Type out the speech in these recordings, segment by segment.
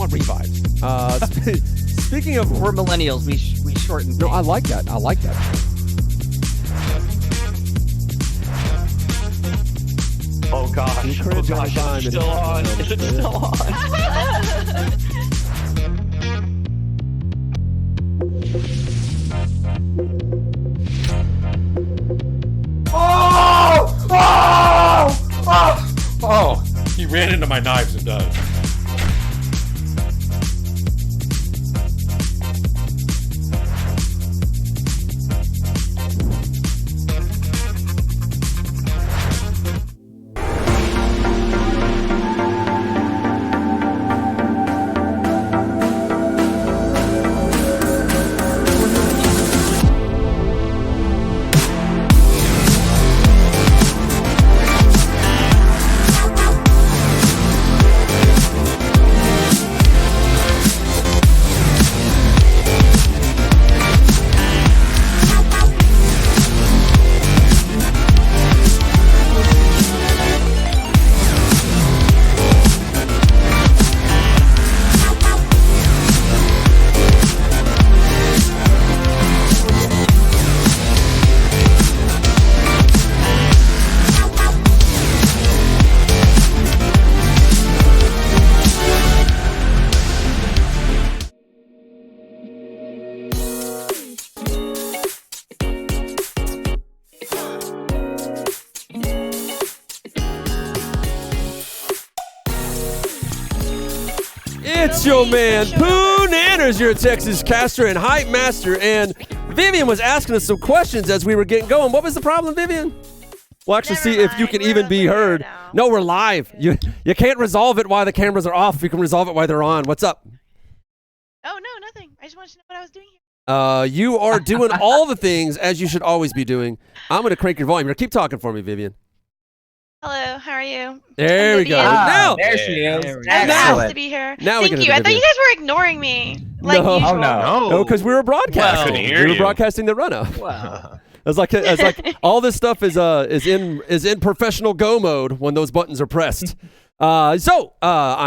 want revives. Speaking of... We're millennials. We shorten things. No, I like that. I like that. Oh gosh. It's still on. It's still on. Oh! He ran into my knives and died. It's your man, Pooh Nanners, your Texas caster and hype master. And Vivian was asking us some questions as we were getting going. What was the problem, Vivian? We'll actually see if you can even be heard. No, we're live. You can't resolve it while the cameras are off. You can resolve it while they're on. What's up? Oh, no, nothing. I just wanted to know what I was doing here. You are doing all the things as you should always be doing. I'm going to crank your volume. Keep talking for me, Vivian. Hello, how are you? There we go. Now, there she is. I'm happy to be here. Now Thank you. I thought you guys were ignoring me. Like No. usual. Oh no. no, because we were broadcasting. Well, we were broadcasting the run-up. Wow. It's like all this stuff is in professional go mode when those buttons are pressed. I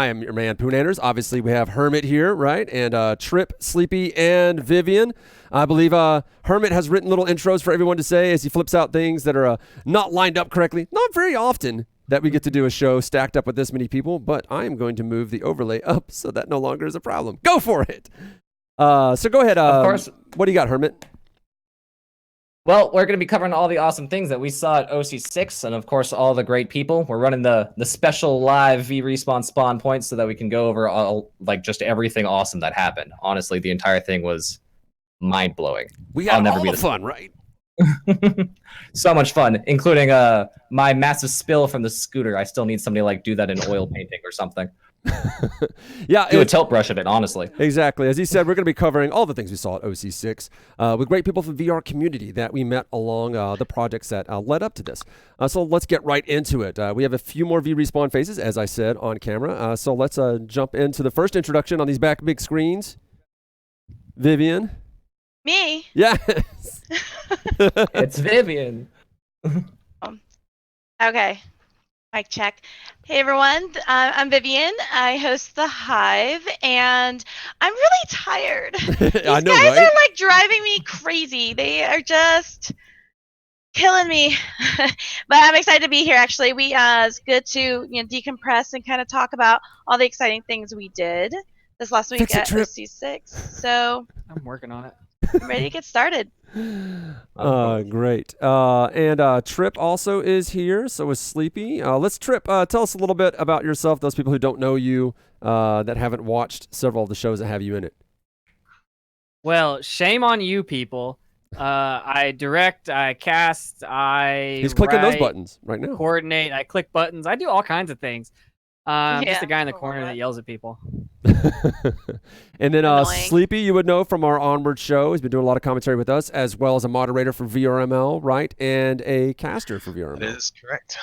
am your man, Pooh Nanners. Obviously, we have Hermit here, right? And Trip, Sleepy, and Vivian. I believe Hermit has written little intros for everyone to say as he flips out things that are not lined up correctly. Not very often that we get to do a show stacked up with this many people, but I am going to move the overlay up so that no longer is a problem. Go for it. So go ahead. Of course. What do you got, Hermit? Well, we're going to be covering all the awesome things that we saw at OC6, and of course, all the great people. We're running the special live VRespawn Spawnpoint so that we can go over all just everything awesome that happened. Honestly, the entire thing was mind blowing. We had all the fun, right? So much fun, including my massive spill from the scooter. I still need somebody to do that in oil painting or something. Yeah, do a tilt brush of it, honestly. Exactly. As he said, we're going to be covering all the things we saw at OC6 with great people from the VR community that we met along the projects that led up to this. So let's get right into it. We have a few more VRespawn faces, as I said, on camera. So let's jump into the first introduction on these back big screens. Vivian. Me? Yes. It's Vivian. Okay. Mic check. Hey everyone, I'm Vivian. I host the Hive, and I'm really tired. These I know, guys right? are driving me crazy. They are just killing me. But I'm excited to be here. Actually, it's good to decompress and kind of talk about all the exciting things we did this last week at OC6. So I'm working on it. I'm ready to get started. Great. And Trip also is here. So is Sleepy. Let's Trip. Tell us a little bit about yourself. Those people who don't know you, that haven't watched several of the shows that have you in it. Well, shame on you people. I direct, I cast, He's clicking those buttons right now. Coordinate, I click buttons. I do all kinds of things. I'm just the guy in the corner that yells at people. And then Sleepy, you would know from our Onward show. He's been doing a lot of commentary with us, as well as a moderator for VRML, right? And a caster for VRML. That is correct.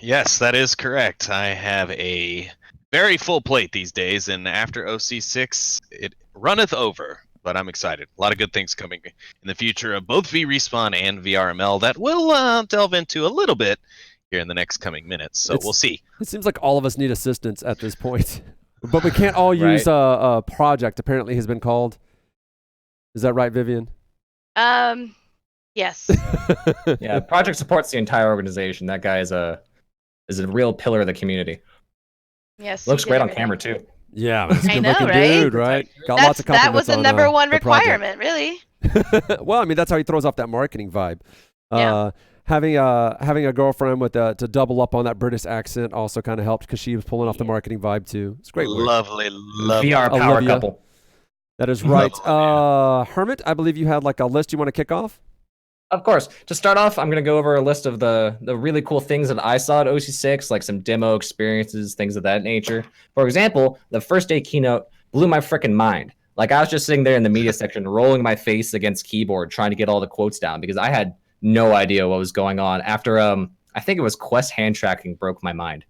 Yes, that is correct. I have a very full plate these days, and after OC6, it runneth over. But I'm excited. A lot of good things coming in the future of both VRespawn and VRML that we'll delve into a little bit here in the next coming minutes. So we'll see. It seems like all of us need assistance at this point. But we can't all use Right. project. Apparently, has been called. Is that right, Vivian? Yes. Yeah, Project supports the entire organization. That guy is a real pillar of the community. Yes. Looks he did great on everything. camera too. Yeah, man, he's a I good know, looking right? dude, right? Got lots of That was compliments the on, number one the project. requirement, really. Well, I mean, that's how he throws off that marketing vibe. Yeah. Having a girlfriend with to double up on that British accent also kind of helped because she was pulling off the marketing vibe too. It's great work. Lovely, lovely. VR power Olivia. couple. That is right. Lovely, Hermit, I believe you had like a list you want to kick off. Of course. To start off, I'm going to go over a list of the really cool things that I saw at OC6, like some demo experiences, things of that nature. For example, the first day keynote blew my freaking mind. Like, I was just sitting there in the media section, rolling my face against keyboard, trying to get all the quotes down because I had no idea what was going on. After, I think it was Quest hand tracking broke my mind.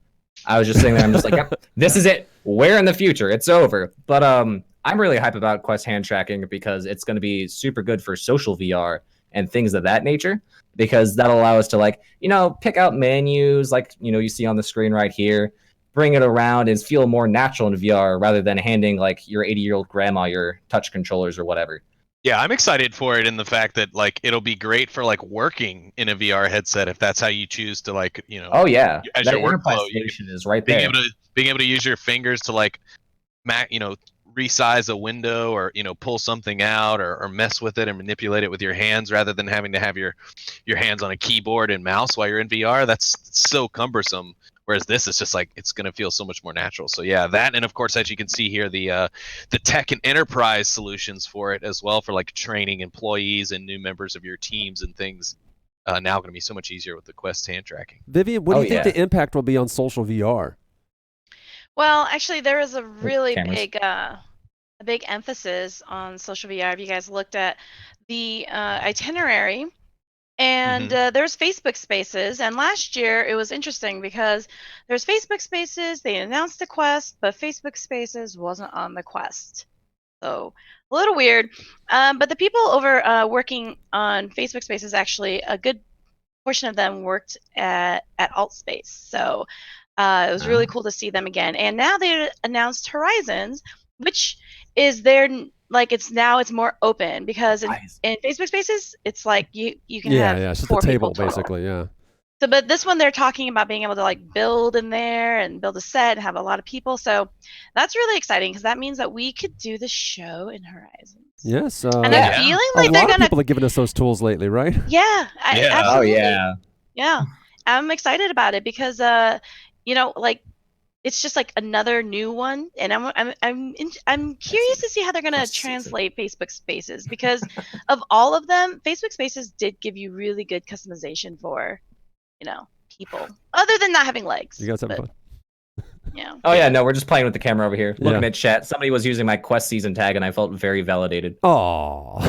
I was just sitting there, I'm just like, yep, this is it. Where in the future? It's over. But I'm really hype about Quest hand tracking because it's going to be super good for social VR and things of that nature, because that'll allow us to, like, you know, pick out menus like, you know, you see on the screen right here, bring it around and feel more natural in VR rather than handing like your 80-year-old grandma your touch controllers or whatever. Yeah, I'm excited for it in the fact that like it'll be great for like working in a VR headset if that's how you choose to, like, you know. Oh yeah, as that your enterprise workflow, station is right being there. able to use your fingers to like resize a window or, you know, pull something out or mess with it and manipulate it with your hands rather than having to have your hands on a keyboard and mouse while you're in VR. That's so cumbersome. Whereas this is just like, it's going to feel so much more natural. So yeah, that, and of course, as you can see here, the tech and enterprise solutions for it as well, for like training employees and new members of your teams and things, now going to be so much easier with the Quest hand tracking. Vivian, what do you think yeah. the impact will be on social VR? Well, actually, there is a really cameras. big emphasis on social VR. If you guys looked at the itinerary, and there's Facebook Spaces, and last year it was interesting because there's Facebook Spaces. They announced the Quest, but Facebook Spaces wasn't on the Quest, so a little weird. But the people over working on Facebook Spaces, actually, a good portion of them worked at AltSpace, so it was really cool to see them again. And now they announced Horizons, which is their, like, it's more open because in Facebook Spaces it's like you can have it's just 4 a table people total. basically. Yeah. So, but this one they're talking about being able to like build in there and build a set and have a lot of people. So that's really exciting because that means that we could do the show in Horizons. Yes. And I'm feeling like a they're lot of gonna. people are giving us those tools lately, right? Yeah. Absolutely. Oh yeah. Yeah, I'm excited about it because you know, like, it's just like another new one, and I'm curious to see how they're gonna translate Facebook Spaces, because of all of them, Facebook Spaces did give you really good customization for, you know, people other than not having legs. You guys having fun? Yeah. Oh yeah, no, we're just playing with the camera over here, looking Yeah. at chat. Somebody was using my Quest season tag, and I felt very validated. Oh.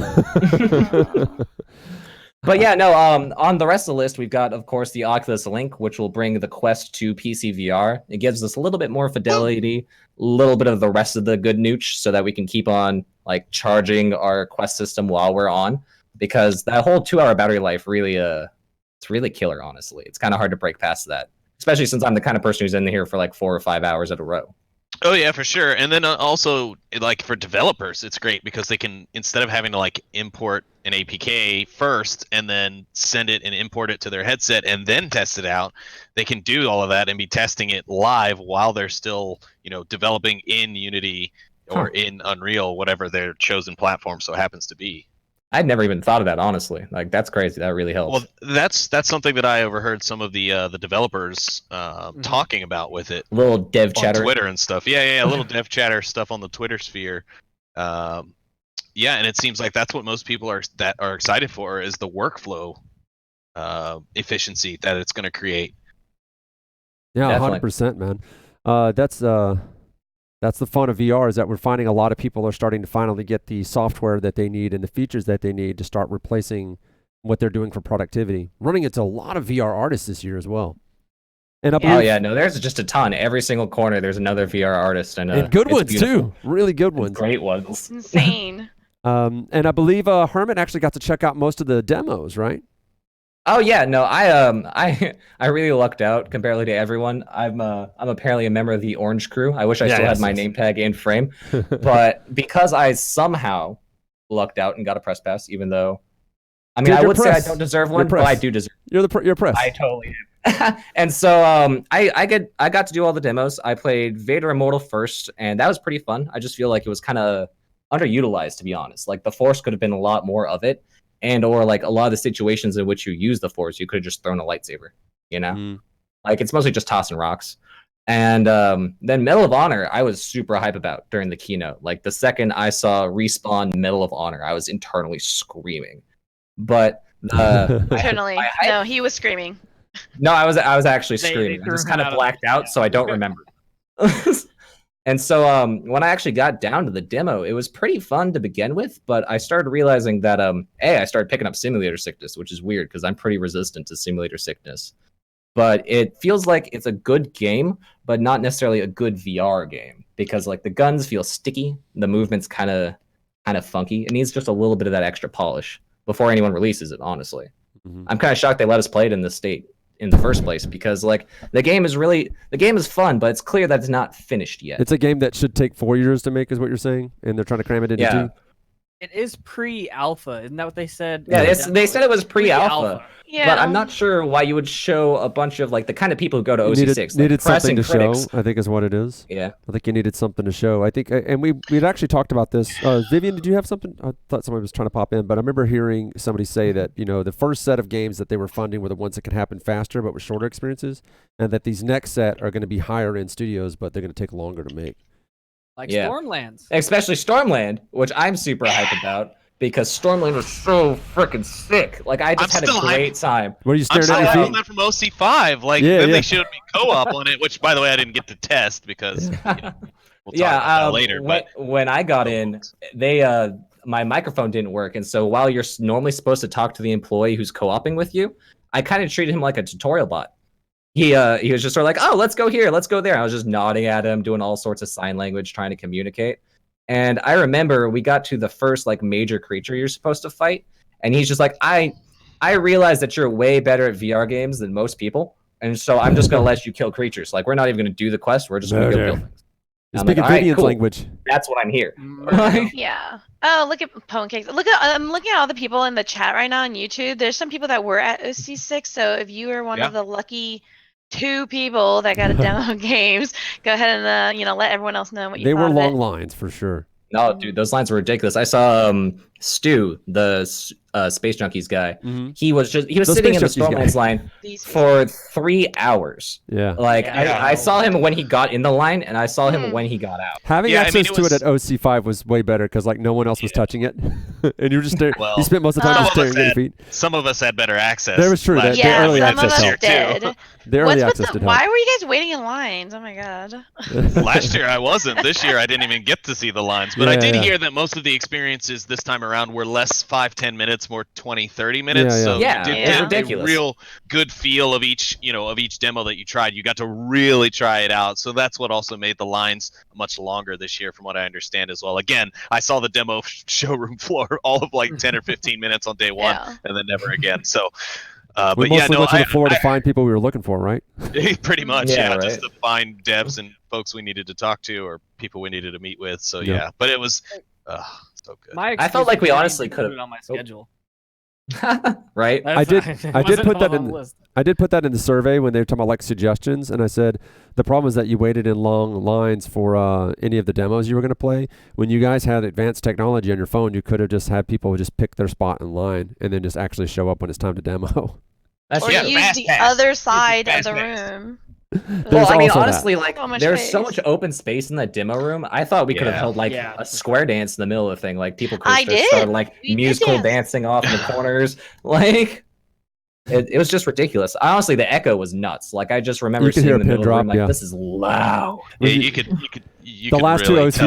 But yeah, no. On the rest of the list, we've got, of course, the Oculus Link, which will bring the Quest to PC VR. It gives us a little bit more fidelity, a little bit of the rest of the good nooch, so that we can keep on like charging our Quest system while we're on. Because that whole 2-hour battery life really, it's really killer. Honestly, it's kind of hard to break past that, especially since I'm the kind of person who's in here for like 4 or 5 hours at a row. Oh yeah, for sure. And then also, like, for developers, it's great because they can, instead of having to like import an APK first and then send it and import it to their headset and then test it out, they can do all of that and be testing it live while they're still, you know, developing in Unity or in Unreal, whatever their chosen platform so happens to be. I'd never even thought of that, honestly. Like, that's crazy. That really helps. Well, that's something that I overheard some of the developers talking about with it. Little dev chatter on Twitter and stuff. Yeah, a little dev chatter stuff on the Twitter sphere. Yeah, and it seems like that's what most people are excited for, is the workflow efficiency that it's going to create. Yeah, Definitely. 100%, man. That's the fun of VR, is that we're finding a lot of people are starting to finally get the software that they need and the features that they need to start replacing what they're doing for productivity. Running into a lot of VR artists this year as well. And Oh yeah, no, there's just a ton. Every single corner, there's another VR artist, and good it's ones beautiful. too. Really good ones. Great ones. It's insane. And I believe Hermit actually got to check out most of the demos, right? Oh yeah, no, I really lucked out comparatively to everyone. I'm apparently a member of the Orange Crew. I wish I still had my name tag in frame, but because I somehow lucked out and got a press pass, even though I mean Dude, I you're would say I press. don't deserve You're one, but I press. do deserve. You're press. I totally am. And so I got to do all the demos. I played Vader Immortal first, and that was pretty fun. I just feel like it was kind of underutilized, to be honest. Like the Force could have been a lot more of it, and or like a lot of the situations in which you use the Force, you could have just thrown a lightsaber. You know, like it's mostly just tossing rocks. And then Medal of Honor, I was super hype about during the keynote. Like the second I saw Respawn Medal of Honor, I was internally screaming. But Internally, no, he was screaming. no, I was actually They screaming. I threw just him kind of out of- blacked out, yeah. so I don't remember. And so when I actually got down to the demo, it was pretty fun to begin with, but I started realizing that I started picking up simulator sickness, which is weird because I'm pretty resistant to simulator sickness. But it feels like it's a good game, but not necessarily a good VR game because like the guns feel sticky, the movement's kind of funky. It needs just a little bit of that extra polish before anyone releases it, honestly. I'm kind of shocked they let us play it in this state in the first place because like the game is fun, but it's clear that it's not finished yet. It's a game that should take 4 years to make, is what you're saying, and they're trying to cram it into 2. It is pre-alpha, isn't that what they said? Yeah, they said it was pre-alpha, Yeah. but I'm not sure why you would show a bunch of like the kind of people who go to You OC6 needed something to critics. show, I think is what it is. Yeah. I think you needed something to show. I think, and we'd actually talked about this. Vivian, did you have something? I thought somebody was trying to pop in, but I remember hearing somebody say that, you know, the first set of games that they were funding were the ones that could happen faster, but with shorter experiences, and that these next set are going to be higher end studios, but they're going to take longer to make. Like Yeah. Stormlands. Especially Stormland, which I'm super hyped about because Stormland was so freaking sick. Like I just I'm had a still great time. What are you I'm staring still at your having feet? that from OC5. Like, Yeah, then yeah. they showed me co-op on it, which, by the way, I didn't get to test because we'll talk about that later. But when I got in, they my microphone didn't work, and so while you're normally supposed to talk to the employee who's co-oping with you, I kind of treated him like a tutorial bot. He was just sort of like, oh, let's go here, let's go there. I was just nodding at him, doing all sorts of sign language, trying to communicate. And I remember we got to the first like major creature you're supposed to fight, and he's just like, I realize that you're way better at VR games than most people, and so I'm just gonna let you kill creatures. Like we're not even gonna do the quest. We're just gonna go kill things. You're I'm like, speaking all right, Vivian's cool. language. That's what I'm here. Yeah. Oh, look at Pone Cakes. I'm looking at all the people in the chat right now on YouTube. There's some people that were at OC6. So if you are one of the lucky 2 people that got a demo games, go ahead and let everyone else know what you They thought were of long it. lines for sure. No, dude, those lines were ridiculous. I saw Stu, the Space Junkies guy. He was sitting in the Space Junkies Stormlands guy. line These for 3 hours. Yeah. Like Yeah. I saw him when he got in the line, and I saw him when he got out. Having Yeah, I access mean, it to it was- at OC5 was way better because like no one else was touching it, and you were just staring. Well, you spent most of the time some just of staring at your feet. some of us had better access. That was true. last The year. yeah, early some of access us helped. did. The early What's access with did the, help. why were you guys waiting in lines? Oh my god. Last year I wasn't. This year I didn't even get to see the lines. But I Yeah, did yeah. hear that most of the experiences this time around were less 5-10 minutes, more 20-30 minutes. Yeah, yeah. So Yeah, you did it's get ridiculous. a real good feel of each demo that you tried. You got to really try it out. So that's what also made the lines much longer this year, from what I understand as well. Again, I saw the demo showroom floor all of like 10 or 15 minutes on day 1, Yeah. and then never again. So. We But yeah, mostly no, went to the floor to I- find people we were looking for, right? pretty much, Yeah, yeah, just right. to find devs and folks we needed to talk to or people we needed to meet with. So Yeah. yeah, but it was so good. My felt like we excuse honestly was could've- it on my schedule. Right? I did Wasn't put that on in- the list. I did put that in the survey when they were talking about like suggestions, and I said the problem is that you waited in long lines for any of the demos you were going to play. When you guys had advanced technology on your phone, you could have just had people just pick their spot in line and then just actually show up when it's time to demo. That's Or Yeah, use fast the pass. other side of fast the pass. room. There's well, I mean, also that. honestly, like So much there's so space. much open space in that demo room. I thought we could have Yeah. held like Yeah. a square dance in the middle of the thing. Like people could I have just did. started like We did musical dance. dancing off in the corners. Like it was just ridiculous. Honestly, the echo was nuts. Like I just remember You could seeing hear in a the pin middle of the room, drop, like yeah. this is loud. Yeah, you- you could the last really two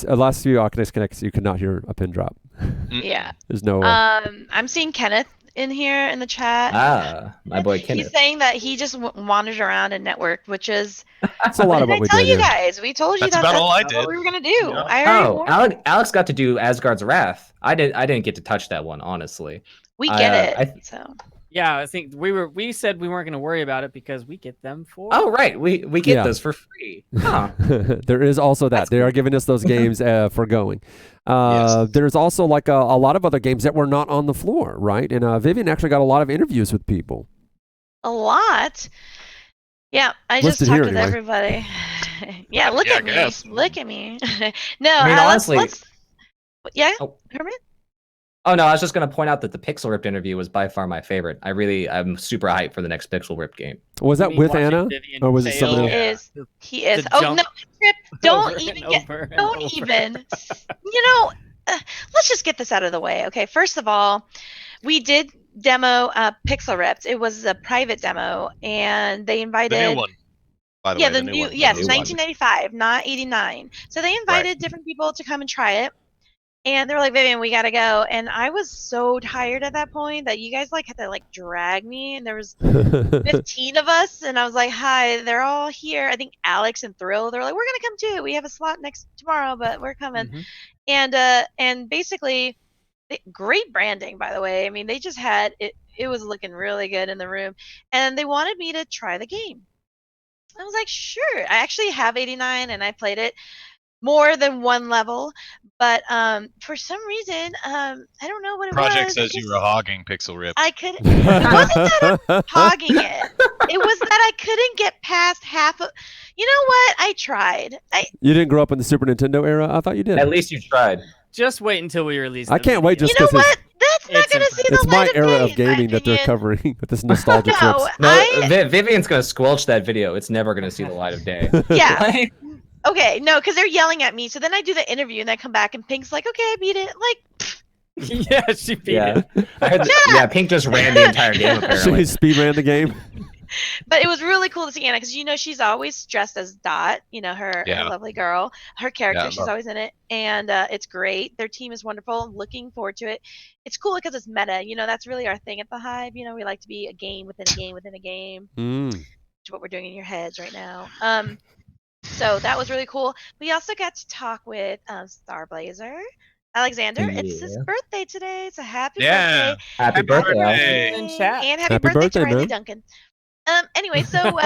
tell. last few Oculus Connects, you could not hear a pin drop. Yeah. There's no way. I'm seeing Kenneth in here in the chat. My boy He's Kenneth. saying that he just wandered around and networked, which is It's a lot of what what we did I tell did. you Yeah. guys? We told you That's that about that's all I what did. we were gonna do. Yeah. I already Oh, warned. Alex got to do Asgard's Wrath. I didn't get to touch that one, honestly. We get I- it. So Yeah, I think we said we weren't going to worry about it because we get them for. Oh, right. We get Yeah. those for free. Huh. There is also that. They are giving us those games for going. Yes. There's also like a lot of other games that were not on the floor, right? And Vivian actually got a lot of interviews with people. A lot. Yeah, I Listed just talked here, with anyway. everybody. Yeah, look Yeah, I at me. guess. Look at me. No, I mean, honestly- yeah, Oh. Herman? Oh no, I was just gonna point out that the Pixel Ripped interview was by far my favorite. I'm super hyped for the next Pixel Ripped game. Was that Me with watching Anna? Vivian Or was it fail somebody He else? is. He is. to Oh jump no, Trip! Don't over even and get. over and Don't over. even. You know, let's just get this out of the way, okay? First of all, we did demo Pixel Ripped. It was a private demo, and they invited. The new one. By the Yeah, way, the new new. one. Yes, new one. 1995, not 89. So they invited different people to come and try it. And they were like, Vivian, we gotta go. And I was so tired at that point that you guys like had to like drag me. And there was 15 of us, and I was like, hi, they're all here. I think Alex and Thrill, they're like, we're gonna come too. We have a slot next tomorrow, but we're coming. Mhm. And basically, great branding, by the way. I mean, they just had it. It was looking really good in the room, and they wanted me to try the game. I was like, sure. I actually have 89, and I played it more than one level, but for some reason, I don't know what it Project was. says you were hogging Pixel Rip. I couldn't. It wasn't that I'm hogging it. It was that I couldn't get past half of. You know what? I tried. You didn't grow up in the Super Nintendo era? I thought you did. At least you tried. Just wait until we release. I the can't wait video. just You know because what? That's not It's gonna see the it's my light of era day, of in my gaming that they're opinion. covering with this nostalgia No, trips. No, Vivian's gonna squelch that video. It's never gonna see the light of day. Yeah. Like, Okay. No, because they're yelling at me. So then I do the interview, and I come back, and Pink's like, "Okay, I beat it." Like, Yeah, she beat yeah. it. I heard yeah, Pink just ran the entire game apparently. She speed ran the game. but it was really cool to see Anna because she's always dressed as Dot. Her Yeah. lovely girl, her character. Yeah, She's always in it, and it's great. Their team is wonderful. I'm looking forward to it. It's cool because it's meta. That's really our thing at the Hive. We like to be a game within a game within a game. Mm. Which is what we're doing in your heads right now. So that was really cool. We also got to talk with Starblazer. Alexander, it's his Yeah. birthday today. It's a happy Yeah. birthday. Happy birthday, Alex. birthday. In chat. And happy, Happy birthday, to Riley man. Duncan. Anyway, so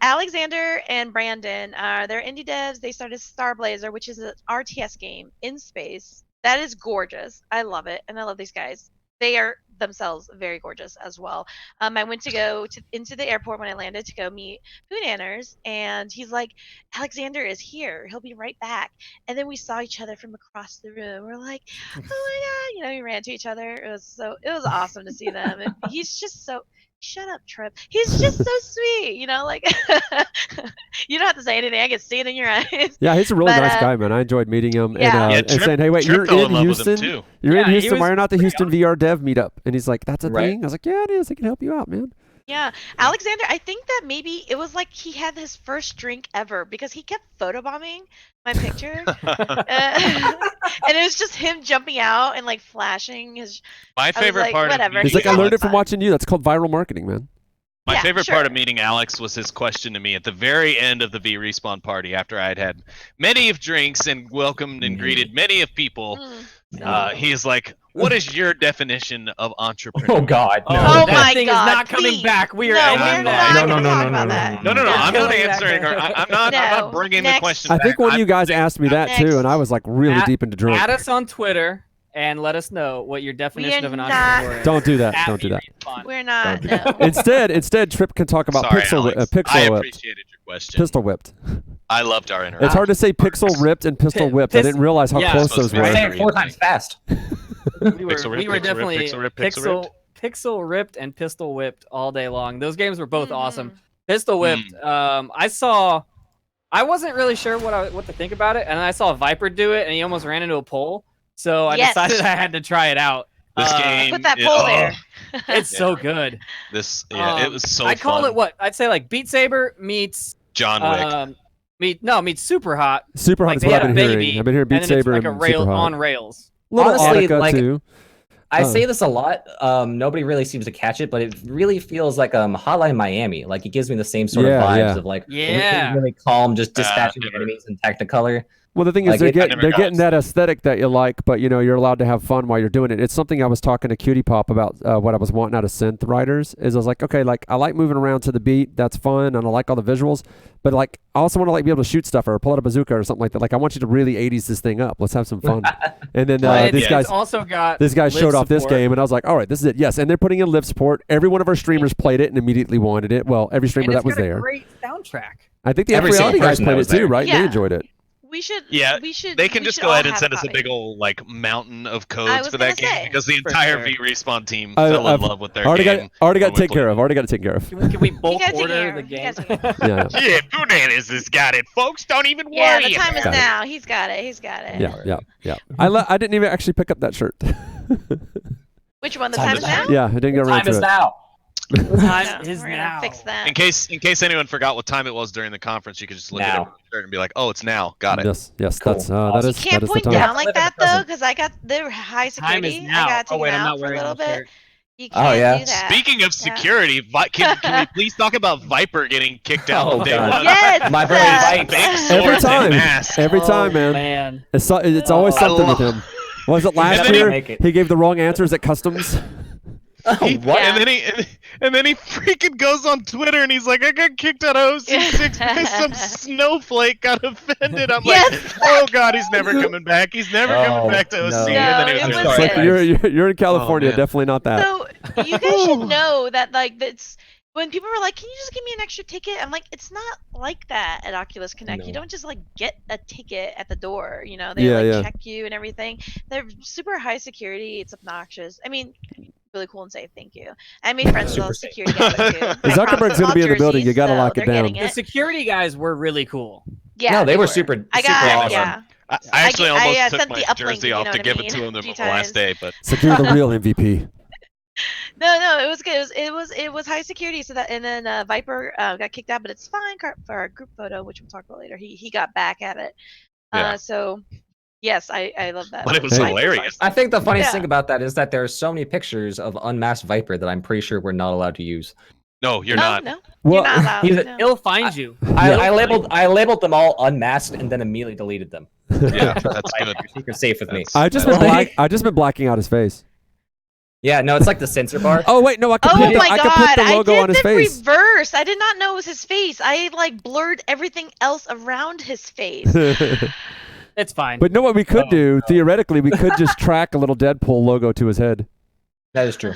Alexander and Brandon they're indie devs. They started Starblazer, which is an RTS game in space. That is gorgeous. I love it, and I love these guys. They are themselves very gorgeous as well. I went to go into the airport when I landed to go meet Poonanners, and he's like, Alexander is here. He'll be right back. And then we saw each other from across the room. We're like, oh my god, we ran to each other. It was awesome to see them. And he's just so. Shut up, Trip. He's just so sweet, you don't have to say anything. I can see it in your eyes. Yeah, he's a really But, nice guy, man. I enjoyed meeting him Yeah. and Trip- saying, "Hey, wait, Trip you're fell in love with him, Houston? too. You're Yeah, in he Houston. Why was you're not the pretty Houston VR Dev meetup?" And he's like, "That's a Right. thing." I was like, "Yeah, it is. I can help you out, man." Yeah, Alexander, I think that maybe it was like he had his first drink ever because he kept photobombing my picture. And it was just him jumping out and like flashing his. My favorite like, part whatever. of He's meeting like, "I learned it Alex- from watching you." That's called viral marketing, man. My Yeah, favorite sure. part of meeting Alex was his question to me at the very end of the VRespawn party after I had many of drinks and welcomed and greeted many of people. He is like, "What is your definition of entrepreneur?" Oh God. No. Oh that my thing God, is not coming please. back. We are No, ending we're that. not No, gonna no, talk no, about no, that. No, Yeah. I'm not Killing that answering. guy. Or I'm not bringing Next. the question. I think back. one of you guys asked me that too, and I was like really At- deep into drunk. Add us on Twitter and let us know what your definition are of an not- entrepreneur is. Don't do that. At Don't do that. VRespawn. We're not. Don't No. Instead, Trip can talk about Sorry, pixel Alex. I whipped. appreciated your question. Pistol whipped. I loved our interaction. It's hard to say pixel ripped and pistol whipped. I Pis- didn't realize how yeah. close Supposed those to be were. Say it 4 times fast. We were, Pixel ripped, we were pixel ripped, definitely pixel ripped, pixel pixel ripped and pistol whipped all day long. Those games were both Mhm. awesome. Pistol whipped. I wasn't really sure what to think about it, and I saw Viper do it, and he almost ran into a pole. So I Yes. decided I had to try it out. This game. Put that is- pole there. It's so good. it was so. I call fun. it what I'd say like Beat Saber meets John Wick. meets Super Hot. Super hot Like is they what I've had a been baby, hearing. I've been hearing Beat and then it's Saber like a and rail Super hot. on rails. Little Honestly, Audica like, too. I Oh. say this a lot. Nobody really seems to catch it, but it really feels like Hotline Miami. Like it gives me the same sort of Yeah, vibes yeah. of like Yeah. really calm, just dispatching never. enemies in Technicolor. Well, the thing is, Like, they're it- getting that aesthetic that you like, but you're allowed to have fun while you're doing it. It's something I was talking to Cutie Pop about. What I was wanting out of synth writers is I was like, okay, like I like moving around to the beat. That's fun, and I like all the visuals. But like, I also want to like be able to shoot stuff or pull out a bazooka or something like that. Like, I want you to really 80s this thing up. Let's have some fun. And then But this it's guy's also got This guy showed live off this support. game, and I was like, all right, this is it. Yes, and they're putting in live support. Every one of our streamers played it and immediately wanted it. Well, every streamer And that it's was got a there. great soundtrack. I think the Every reality single guys person played that it was too, there. right? They Yeah. enjoyed it. We should. Yeah, we should. They can we just should go all ahead and have send a us a copy. big old like mountain of I codes was for that gonna game say. because the For entire sure. VRespawn team I- fell in I've love with their already game. got it when we taken care played of. Already got it taken care of. Can we bulk gotta take order care the of it. You game? guys take Yeah, Yeah, Bananas has got it, folks. Don't even worry. Yeah, the time is about it. now. He's got it. He's got it. yeah. I didn't even actually pick up that shirt. Which one? The Time time is is now. Yeah, I didn't get around Time to is it. now. Time No, is we're gonna now. fix that. In case anyone forgot what time it was during the conference, you could just look at Now. everyone's shirt and be like, "Oh, it's now." Got it. Yes, Cool. that's Awesome. that is Can't that is the point time. down like Live in that the though, present. because I got the high Time is security. now. I got to Oh take wait, it I'm out not for a wearing little the bit. shirt. You Oh, can't yeah. do that. Speaking of security, can we please talk about Viper getting kicked out Oh, on day God. one? Yes. My very Big Vipe. Every swords and time, masks. every Oh, time, man. man. It's always Oh, something I with him. Was it last then he- year? Make it. He gave the wrong answers at customs. What? Yeah. And then he freaking goes on Twitter and he's like, I got kicked out of OC6 because some snowflake got offended. I'm Yes. like, oh god, he's never coming back. He's never Oh, coming back to OC. no. And then he No, was it like, was sorry, It's like guys. you're in California, man. definitely not that. So you guys should know that like that's when people were like, "Can you just give me an extra ticket?" I'm like, "It's not like that at Oculus Connect. You No. don't just like get a ticket at the door. You know, they Yeah, like yeah. check you and everything. They're super high security. It's obnoxious. I mean, really cool and safe. Thank you. I made friends with all the Super security guys too. If Zuckerberg's gonna be in the building, you gotta so lock it they're down. getting The it. security guys were really cool. Yeah, No, they were super I super got awesome. yeah. I actually I, almost took sent my the uplink, jersey you off know to what I give it mean, to him a on few the last times. day, but So you're the real MVP. No, it was good. It was high security. So that and then Viper got kicked out, but it's fine for our group photo, which we'll talk about later. He got back at it. Yeah. So yes, I love that. But it was Hey. hilarious. I think the funniest Yeah. thing about that is that there are so many pictures of unmasked Viper that I'm pretty sure we're not allowed to use. No, you're no, not. No, Well, you're not allowed. he's a- no. He'll find you. I labeled them all unmasked and then immediately deleted them. Yeah, that's good. Your secret's safe with me. I just been blacking out his face. Yeah, no, it's like the sensor bar. Oh wait, no, I could Oh put my I god! could put the logo I did on his the face. reverse. I did not know it was his face. I like blurred everything else around his face. It's fine. But know what we could do? Theoretically, we could just track a little Deadpool logo to his head. That is true.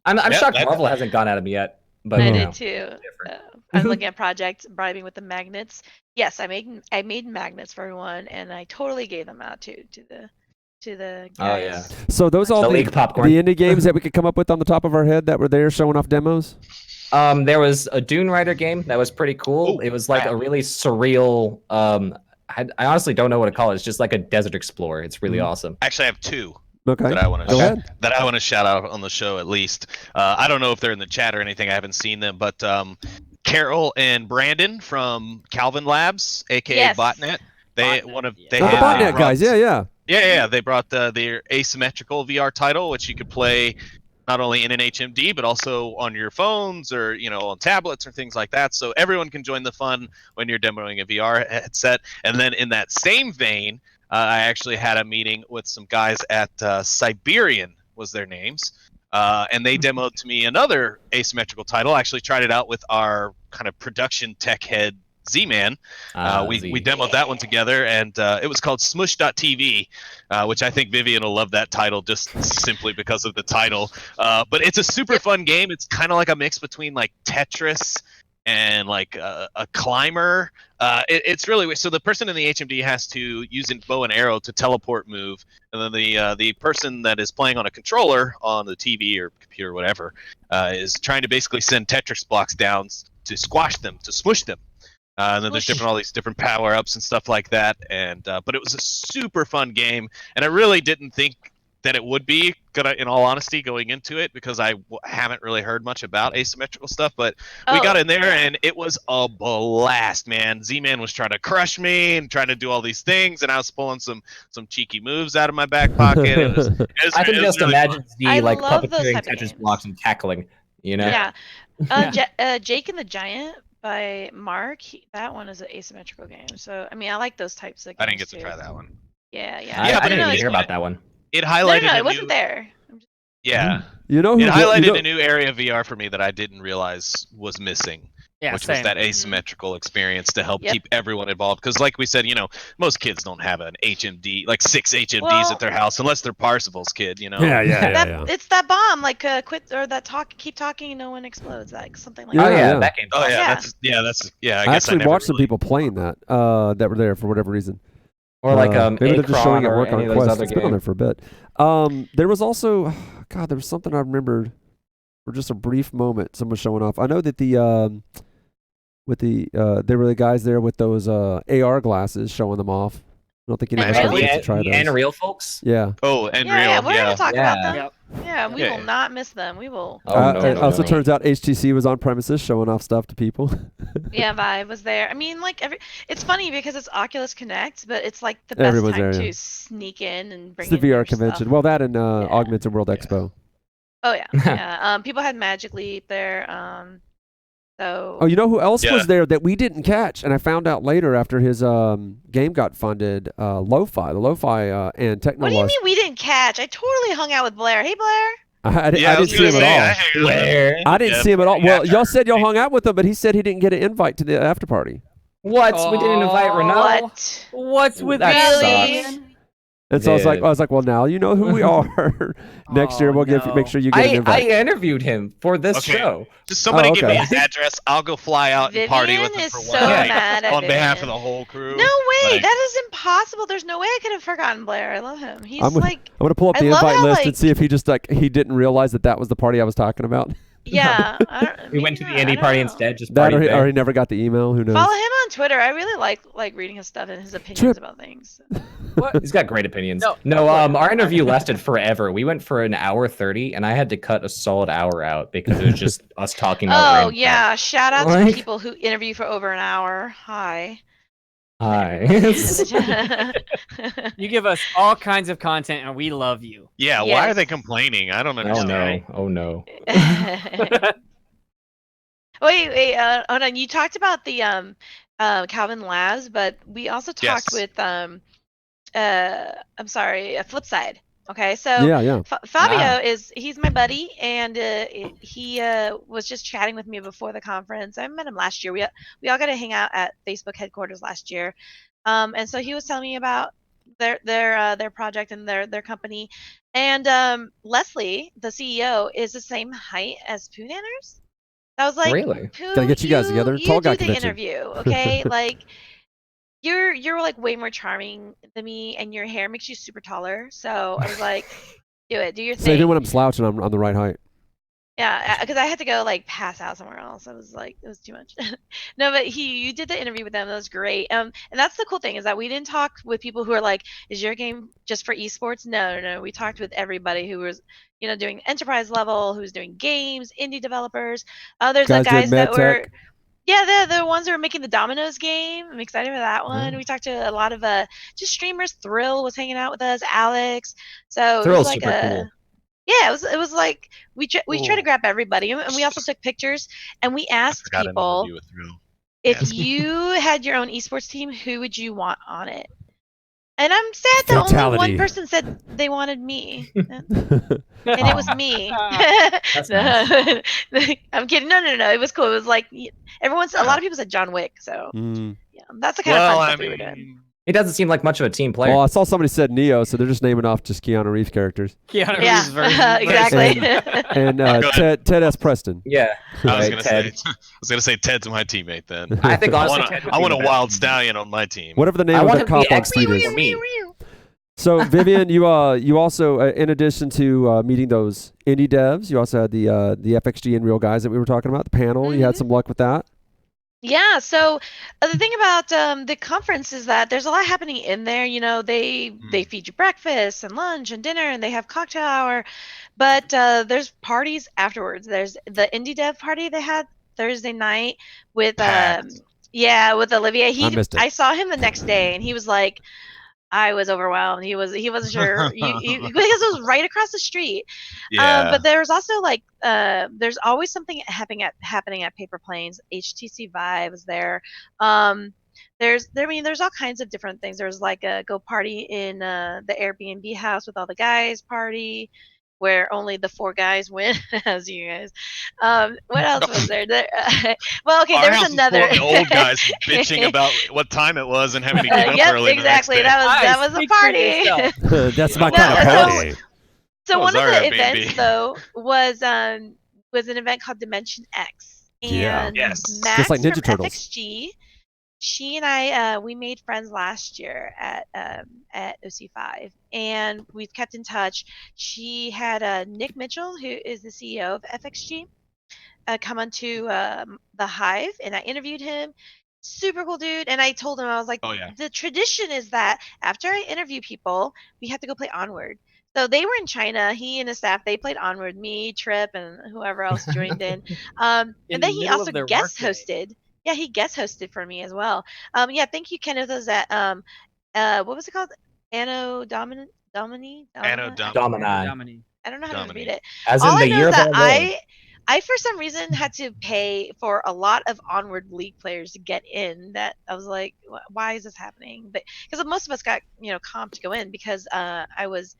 I'm Yeah, shocked that's- Marvel hasn't gone at him yet. But I you did know. too. different. I'm looking at projects bribing with the magnets. Yes, I made magnets for everyone, and I totally gave them out to the guys. Oh yeah. So those all The the league popcorn. indie games that we could come up with on the top of our head that were there showing off demos. There was a Dune Rider game that was pretty cool. Ooh, It was like wow. a really surreal. I honestly don't know what to call it. It's just like a desert explorer. It's really awesome. Actually, I have two Okay. that I want Go to ahead. shout out on the show at least. I don't know if they're in the chat or anything. I haven't seen them, but Carol and Brandon from Calvin Labs, aka Yes. Botnet. They Botnet, yeah. they Oh, the had- they botnet brought- guys, yeah. Yeah. They brought their asymmetrical VR title, which you could play not only in an HMD but also on your phones or on tablets or things like that. So everyone can join the fun when you're demoing a VR headset. And then in that same vein, I actually had a meeting with some guys at Siberian was their names, and they demoed to me another asymmetrical title. I actually tried it out with our kind of production tech head Z-Man. We demoed that one together, and it was called Smush.tv, which I think Vivian will love that title just simply because of the title. But it's a super fun game. It's kind of like a mix between like Tetris and like a climber. It's really so the person in the HMD has to use a bow and arrow to teleport move, and then the person that is playing on a controller on the TV or computer or whatever is trying to basically send Tetris blocks down to squash them, to smush them. And then there's all these different power ups and stuff like that. And but it was a super fun game, and I really didn't think that it would be, in all honesty, going into it, because I haven't really heard much about asymmetrical stuff. But we got in there, and it was a blast, man. Z-Man was trying to crush me and trying to do all these things, and I was pulling some cheeky moves out of my back pocket. It was I can it was just really imagine Z I like love those puppeteering type of Tetris games. blocks and tackling. You know. Yeah. Jake and the Giant by Mark. That one is an asymmetrical game. So I mean, I like those types of games. I didn't get to too. try that one. Yeah, yeah. I Yeah, but didn't no, even hear about that one. It no, highlighted no, a it wasn't new, there. yeah. You know who? It highlighted you know, a new area of VR for me that I didn't realize was missing, Yeah, which same. was that asymmetrical experience to help Yep. keep everyone involved. Because, like we said, most kids don't have an HMD, like 6 HMDs Well- at their house, unless they're Parsifal's kid. It's that bomb, like quit or that keep talking and no one explodes, like something like Yeah, Oh that. yeah, that game. Oh yeah, Yeah. yeah. I I guess actually never watched some really- people playing that that were there for whatever reason. Or like maybe they're just showing Akron it or work any on of those Quest. other It's been on there games. for a bit. There was also, God, there was something I remembered for just a brief moment. Someone showing off. I know that there were the guys there with those AR glasses showing them off. I don't think anyone And else really? gets to try The those. Unreal folks. Yeah. Oh, and Yeah, real, we're gonna talk about Yeah. them. Yep. Yeah, we Yeah. will not miss them. We will. Oh, no, it no, also no. turns out HTC was on premises showing off stuff to people. Yeah, Vive was there. I mean, like it's funny because it's Oculus Connect, but it's like the best Everyone's time there, yeah. to sneak in and bring It's the in your VR convention. stuff. Well, that and Yeah. Augmented World Yeah. Expo. Oh yeah, yeah. People had Magic Leap there. So. Oh, you know who else Yeah. was there that we didn't catch? And I found out later after his game got funded. Lo-Fi, the Lo-Fi and Technolust. What do you mean we didn't catch? I totally hung out with Blair. Hey, Blair. I Yeah, didn't see him at all. Where? I didn't see him at all. Well, y'all said y'all hung out with him, but he said he didn't get an invite to the after party. What? We didn't invite Renault. What? What's with That Really? sucks. And so I Dude. was like, well, now you know who we are. Next year Oh, we'll no. make sure you get an I invite. interviewed him for this Okay. show. Just somebody give me okay. his address. I'll go fly out and party with Vivian him is for so one night mad at on behalf of Vivian. the whole crew. No way, Like- that is impossible. There's no way I could have forgotten Blair. I love him. He's I'm gonna- like, I'm gonna pull up I the love invite how, list and like- see if he just he didn't realize that was the party I was talking about. yeah. We went to the maybe not, I indie don't party know. instead. Just That partied there. or he never got the email. Who knows? Follow him on Twitter. I really like reading his stuff and his opinions Trip. about things. He's got great opinions. No. No, our interview lasted forever. We went for an hour 30, and I had to cut a solid hour out because it was just us talking about Oh random yeah, shout out to Like- people who interview for over an hour. Hi. stuff. Hi. You give us all kinds of content, and we love you. Yeah, why are Yes. they complaining? I don't Oh understand. no! Oh no! Wait, hold on. You talked about the Calvin Labs, but we also talked Yes. with I'm sorry, Flipside. Okay, so Yeah. Fabio he's my buddy, and he was just chatting with me before the conference. I met him last year. We all got to hang out at Facebook headquarters last year, and so he was telling me about their project and their company, and Leslie, the CEO, is the same height as Pooh Nanners. I was like, Really? Pooh, Gotta get you guys together. You Tall guy do the convention. interview, okay? Like. You're like way more charming than me, and your hair makes you super taller. So I was like, do it, do your So thing. even when I'm slouching, I'm the right height. Yeah, because I had to go like pass out somewhere else. I was like, it was too much. No, but you did the interview with them. That was great. And that's the cool thing is that we didn't talk with people who are like, is your game just for esports? No. We talked with everybody who was, doing enterprise level, who's doing games, indie developers. There's Guys the doing guys that med were. tech. Yeah, the ones that were making the Dominoes game. I'm excited for that one. Mm. We talked to a lot of just streamers. Thrill was hanging out with us. Alex. So it Thrill's was like super cool. Yeah, it was like we try to Ooh. grab everybody, and we also took pictures, and we I asked forgot an people interview with Thrill. if Yes. you had your own esports team, who would you want on it? And I'm sad that only Fatality. one person said they wanted me, and it was me. That's No, I'm kidding. No. It was cool. It was like a lot of people said John Wick. So Mm. yeah, that's the kind Well, of fun I stuff we were doing. mean, He doesn't seem like much of a team player. Well, I saw somebody said Neo, so they're just naming off just Keanu Reeves characters. Keanu Yeah, Reeves version. exactly. And Go ahead. Ted S. Preston. yeah. I was Right, gonna Ted. say, Ted's my teammate then. I think I honestly, want Ted would I be want the a best. wild stallion on my team. Whatever the name I of want the him to be cop on expert speed is. for me. So Vivian, you also in addition to meeting those indie devs, you also had the FXG and Real guys that we were talking about. The panel, you had Mhm. some luck with that. Yeah, so the thing about the conference is that there's a lot happening in there. They feed you breakfast and lunch and dinner, and they have cocktail hour, but there's parties afterwards. There's the indie dev party they had Thursday night with Packed. with Olivier. I missed it. I saw him the next day, and he was like, I was overwhelmed. He wasn't sure because it was right across the street. Yeah. But there was also like there's always something happening at Paper Planes. HTC Vive was there. There's all kinds of different things. There's like a go party in the Airbnb house with all the guys party, where only the 4 guys win, as you guys. What else was there? Well, okay, Our there house was is another. full of the old guys bitching about what time it was and having to get up Yep, early. exactly. The next day. That was a Speak for party. yourself. That's my No, kind of so- party. So That was one of our the Airbnb. events though was an event called Dimension X, Yeah. and Yes. Max Just like Ninja from Turtles. FXG, she and I we made friends last year at OC5, and we've kept in touch. She had Nick Mitchell, who is the CEO of FXG, come onto the Hive, and I interviewed him. Super cool dude, and I told him, I was like, Oh, yeah. the tradition is that after I interview people, we have to go play Onward. So they were in China. He and his staff, they played Onward. Me, Trip, and whoever else joined in. And In then the he middle also of their guest workday. hosted. Yeah, he guest hosted for me as well. Yeah, thank you, Kenneth. Was at what was it called? Anno Domini. Anno Domini. Domini. I don't know how to Domini. read it. As All in I the know year is of that our Lord. I for some reason had to pay for a lot of Onward League players to get in. That I was like, why is this happening? But because most of us got comped to go in because I was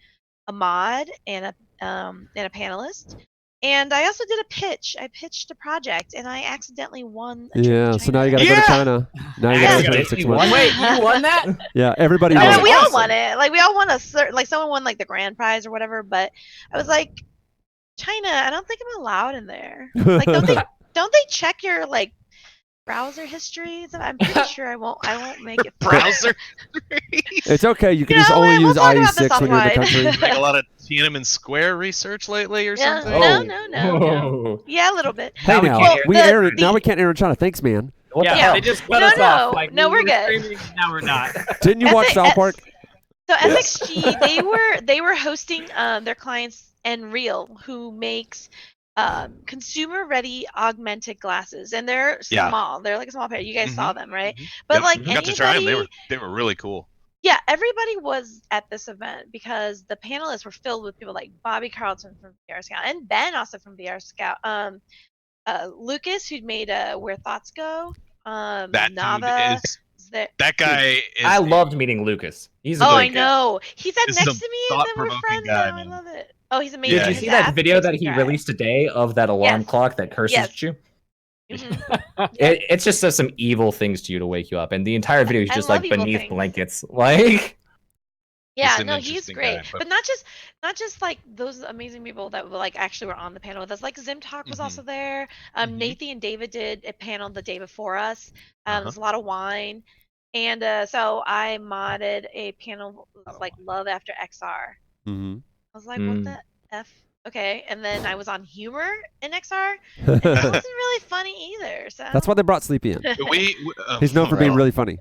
a mod and a panelist, and I also did a pitch. I pitched a project and I accidentally won. A trip to Yeah, so now you China. gotta go to Yeah! China. Now you gotta Yeah. go to 6 You months. won? Wait, you won that? Yeah, everybody That I was mean, won. we all awesome. won it. Like we all won a certain, like someone won like the grand prize or whatever. But I was like, China, I don't think I'm allowed in there. Like, don't they check your like browser history? I'm pretty sure I won't make it. through. Browser. It's okay. You can You just know, only we'll use talk about this IE6 when you're in the offline. country. Like a lot of Tiananmen Square research lately or Yeah. something. No. Oh. Yeah, a little bit. Hey Now we now, can't Well, we the- air it. the- Now we can't air in China. Thanks, man. What the Yeah, hell? they just cut No, us off. no. Like, No, we we're were good. streaming, now we're not. Didn't you watch South Park? So FXG, they were hosting their clients Nreal, who makes consumer ready augmented glasses, and they're Yeah. small. They're like a small pair. You guys saw them, right? Mhm. But Yep. like I got to try them. anybody, They were really cool. yeah, everybody was at this event because the panelists were filled with people like Bobby Carlton from VR Scout and Ben also from VR Scout. Lucas, who made Where Thoughts Go. That Nava. dude is. is there. That guy is. I loved meeting Lucas. He's a Oh, great I guy. know. He sat This is next a to me, and then we're thought-provoking friends guy, now. man. I love it. Oh, he's amazing. Did you His see that app video makes that me he cry. released today of that alarm Yes. clock that curses Yes. you? Mhm. It just says some evil things to you to wake you up, and the entire video is I just love like evil beneath things. blankets. Like, Yeah, an no, he's interesting great. guy, but- But not just like those amazing people that were like actually were on the panel with us. Like Zimtalk was Mhm. also there. Mhm. Nathan and David did a panel the day before us. Uh-huh. There's a lot of wine, and so I modded a panel that was like Love After XR. Mm-hmm. I was like, what Mm. the f? Okay, and then I was on humor in XR, and that wasn't really funny either. So That's why they brought Sleepy in. He's known for being really funny.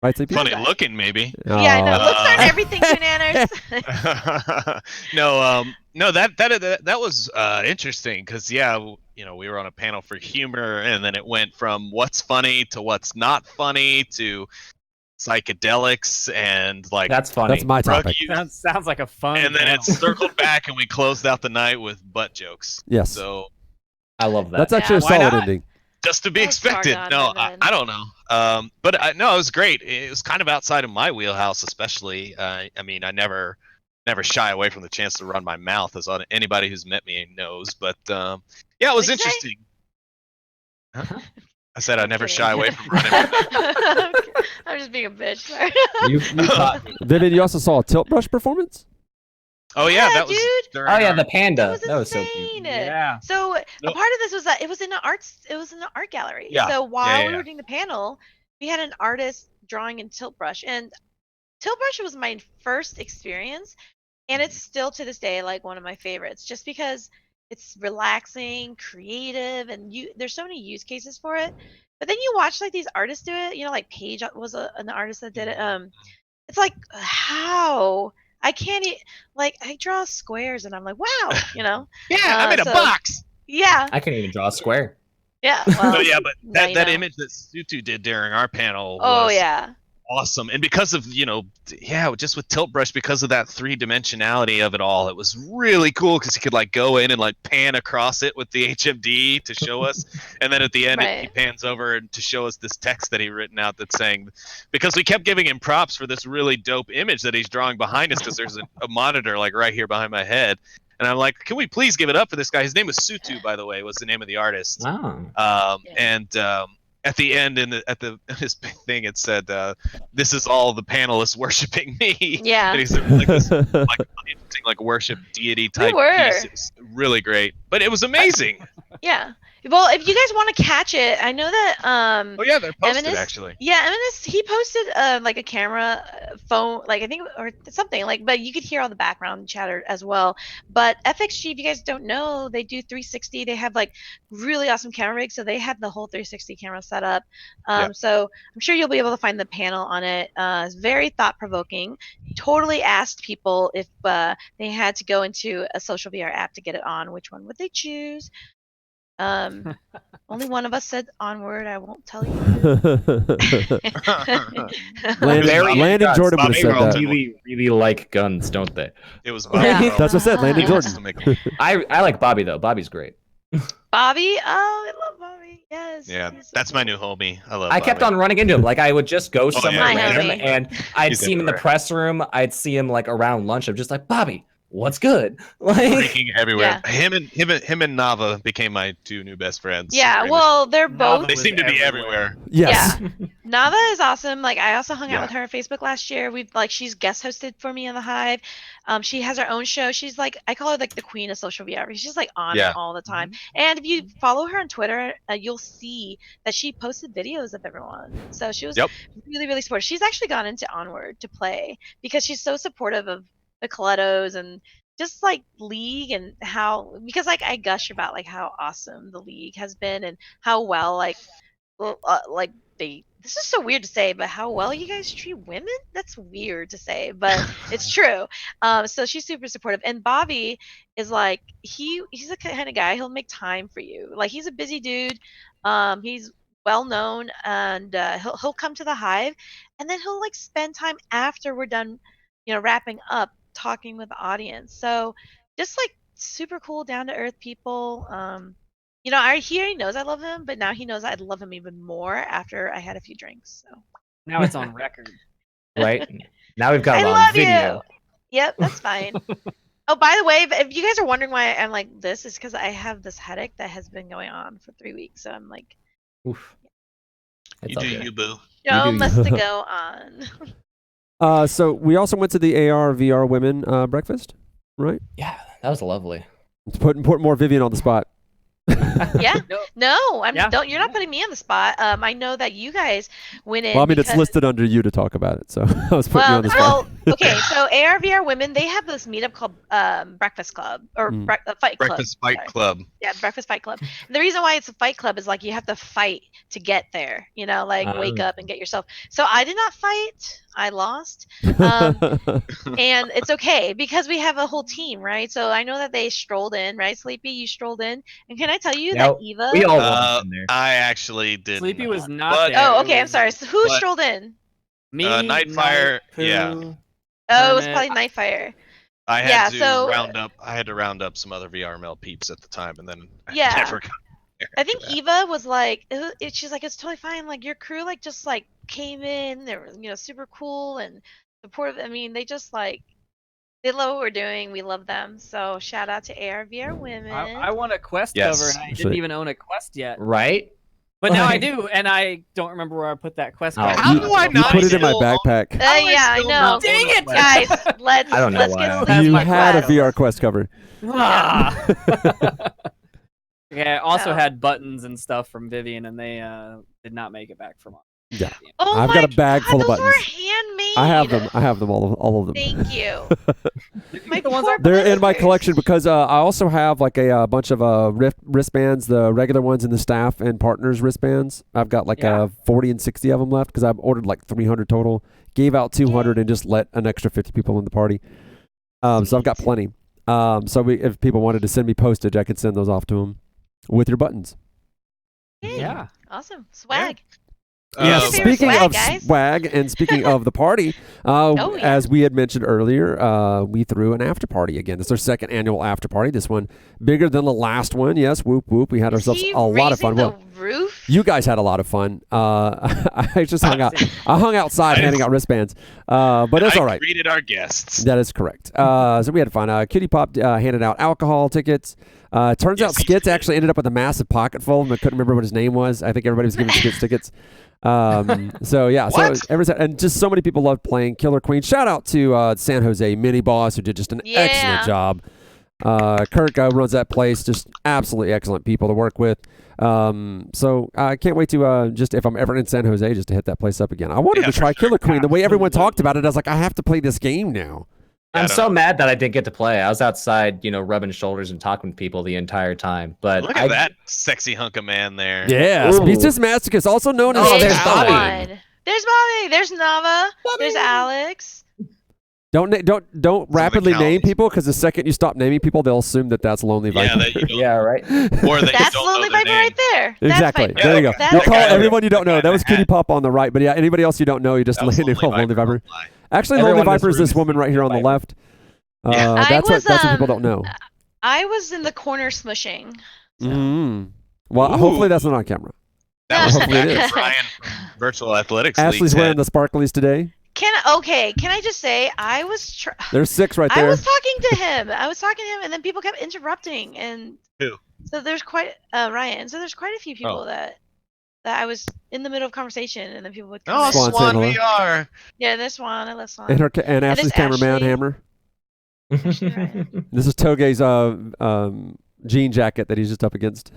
Right, Sleepy? funny looking, maybe. Yeah, I know. Oh. Looks aren't everything, bananas. No, that was interesting because we were on a panel for humor, and then it went from what's funny to what's not funny to psychedelics and like that's funny. That's my drug topic. use, Sounds like a fun. and then it panel. circled back, and we closed out the night with butt jokes. Yes. So I love that. That's actually Why a solid not? ending. just to be That was far expected. gone No, by then. I don't know. But no, it was great. It was kind of outside of my wheelhouse, especially. I mean, I never shy away from the chance to run my mouth, as anybody who's met me knows. But yeah, it was What'd you say? interesting. Huh? I said I I'm never kidding. shy away from running my mouth. I'm just being a bitch. Sorry. You caught me. Vivid, you also saw a tilt brush performance? Oh yeah, that was dude. during Oh yeah, our- the panda. was That was so cute. insane. Yeah. So a Nope. part of this was that it was in an art gallery. Yeah. So while Yeah. we were doing the panel, we had an artist drawing in tilt brush, and tilt brush was my first experience, and it's still to this day like one of my favorites, just because it's relaxing, creative, and there's so many use cases for it. But then you watch like these artists do it. Like Paige was an artist that did it. It's like how. I can't like I draw squares and I'm like, wow, Yeah, I made a so- box. yeah, I couldn't even draw a square. yeah. Well, So yeah, but now you that know. image that Sutu did during our panel. Oh was yeah, awesome. And because of, just with Tilt Brush, because of that 3-dimensionality of it all, it was really cool because you could like go in and like pan across it with the HMD to show us. And then at the end, he pans over to show us this text that he written out that's saying, because we kept giving him props for this really dope image that he's drawing behind us because there's a monitor like right here behind my head. And I'm like, can we please give it up for this guy? His name was Sutu, by the way, was the name of the artist. Oh. And at the end, at his big thing, it said, "This is all the panelists worshiping me." Yeah. And he's like this, like worship deity type piece. It was really great, but it was amazing. Yeah. Well, if you guys want to catch it, I know that Oh yeah, they're posted Eminus, actually. Yeah, Eminus, he posted like a camera phone, like I think, or something like, but you could hear all the background chatter as well. But FXG, if you guys don't know, they do 360. They have like really awesome camera rigs, so they have the whole 360 camera set up. So I'm sure you'll be able to find the panel on it. It's very thought provoking. Totally asked people if they had to go into a social VR app to get it on, which one would they choose? Only one of us said Onward. I won't tell you. Landon Jordan would have said that. Really like guns, don't they? It was Yeah. That's what I said, Landon Jordan. I like Bobby though. Bobby's great. Bobby, I love Bobby. Yes. Yeah, he's so that's my cool. new homie. I love. I kept Bobby. on running into him. Like I would just go somewhere yeah. random, Hi, and I'd He's see him in the everywhere. press room. I'd see him like around lunch. I'm just like, Bobby, what's good? Like, Freaking everywhere. Yeah. Him and Nava became my two new best friends. Yeah, pretty well, they're both. much. They seem to be everywhere. Yes. Yeah. Nava is awesome. Like I also hung out Yeah. with her on Facebook last year. She's guest hosted for me on the Hive. She has her own show. She's like, I call her like the queen of social VR. She's like on Yeah. it all the time. And if you follow her on Twitter, you'll see that she posted videos of everyone. So she was really, really supportive. She's actually gone into Onward to play because she's so supportive of the Colettos and just like League and how, because like I gush about like how awesome the League has been and how well this is so weird to say, but how well you guys treat women? That's weird to say, but it's true. So she's super supportive. And Bobby is like, he's the kind of guy, he'll make time for you. Like he's a busy dude. He's well known, and he'll come to the Hive, and then he'll like spend time after we're done, wrapping up, talking with the audience. So just like super cool, down to earth people. He already knows I love him, but now he knows I'd love him even more after I had a few drinks. So Now it's on record. right now we've got I it on love video. you. Yep, that's fine. Oh, by the way, if you guys are wondering why I'm like this, is because I have this headache that has been going on for 3 weeks. So I'm like, Oof. It's You all do good. you, boo. show do you. must to go on. So we also went to the AR VR women breakfast, right? Yeah, that was lovely. It's put more Vivian on the spot. Yeah. No, Yeah. you're not putting me on the spot. I know that you guys went in. Well, I mean, it's because- listed under you to talk about it, so I was putting you on the spot. Okay. So ARVR Women, they have this meetup called Breakfast Club or Fight Club. Breakfast Fight Sorry. Club. Yeah, Breakfast Fight Club. And the reason why it's a fight club is like you have to fight to get there. Wake up and get yourself. So I did not fight. I lost. And it's okay because we have a whole team, right? So I know that they strolled in, right? Sleepy, you strolled in. And can I tell you that Eva? We all walked in there. I actually did. Sleepy was not But- there. Oh, It okay. I'm was sorry. So who But- strolled in? Me, Nightfire, Night, yeah. Pooh. Oh, it was Hermit. probably Nightfire. I had Yeah, to so- round up some other VRML peeps at the time, and then Yeah. I never got there I think after that. Eva was like, she's like, it's totally fine. Like your crew, like just like came in. They were, super cool and supportive. I mean, they just like they love what we're doing. We love them. So shout out to ARVR Women. I want a quest Yes. cover, and I Actually- didn't even own a quest yet. Right? But now I Like- do, and I don't remember where I put that quest Oh. card. How do I You not put it in my still- backpack. yeah, I still know. not Dang own it, a Guys, quest? let's I don't know let's why. get That's You my had a quest. VR quest cover. Ah. Yeah, I also So- had buttons and stuff from Vivian, and they did not make it back from. Yeah. Oh I've my got a bag God, full of those were buttons. handmade. I have them all of them. Thank you. My The ones poor I- They're in my buttons. collection because I also have like a bunch of wristbands, the regular ones and the staff and partners wristbands. I've got like Yeah. 40 and 60 of them left because I've ordered like 300 total. Gave out 200 and just let an extra 50 people in the party. So I've got plenty. If people wanted to send me postage, I could send those off to them with your buttons. Yay. Yeah. Awesome. Swag. Yeah, What's your favorite speaking swag, of guys? swag and speaking of the party, Oh, yeah. as we had mentioned earlier, we threw an after party again. It's our second annual after party. This one bigger than the last one. Yes, whoop whoop. We had Is ourselves he a lot of raising fun. the Well, roof? you guys had a lot of fun. I just hung out. I hung outside handing out wristbands, but it's I all right. greeted our guests. That is correct. So we had fun. Kitty Pop handed out alcohol tickets. Turns out Yes, he Skits did. actually ended up with a massive pocket full of them. I couldn't remember what his name was. I think everybody was giving Skits tickets. So yeah, What? and just so many people loved playing Killer Queen. Shout out to San Jose Mini Boss who did just an excellent job. Kirk runs that place, just absolutely excellent people to work with. So I can't wait to just if I'm ever in San Jose, just to hit that place up again. I wanted Yeah, to for try sure. Killer Queen. The way everyone talked about it, I was like, I have to play this game now. I'm I don't so mad that I didn't get to play. I was outside, rubbing shoulders and talking with people the entire time. But Look at that sexy hunk of man there. Yeah, Ooh. Speechless Masochist, also known as Oh, There's there's Bobby. one. There's Bobby. There's Nava. There's Alex. Don't rapidly name counties. people because the second you stop naming people, they'll assume that that's Lonely Yeah, Viper. that you don't, Yeah, right. or that That's you don't Lonely know their Viper name. right there. That's Exactly. Viper. There you go. That's You call Viper. everyone you don't know. That was That guy. Kitty Pop on the right, but yeah, anybody else you don't know, you just That was name Lonely Viper. don't lie. Actually, Everyone Lonely in this Viper is room this is woman right here on the Viper. left. Yeah. That's what people don't know. I was in the corner smushing. Mm. Well, Ooh. hopefully that's not on camera. That was Hopefully it back is. at Ryan from Virtual Athletics Ashley's League's wearing head. the sparklies today. Can I just say I was There's 6 right I there. was talking to him. And then people kept interrupting, and Who? so there's quite Ryan. So there's quite a few people that I was in the middle of conversation, and then people would come Oh, in. Swan Swan saying hello. VR. Yeah, this one. I love Swan. And Ashley's is cameraman Ashley. Hammer. Ryan. This is Togei's jean jacket that he's just up against.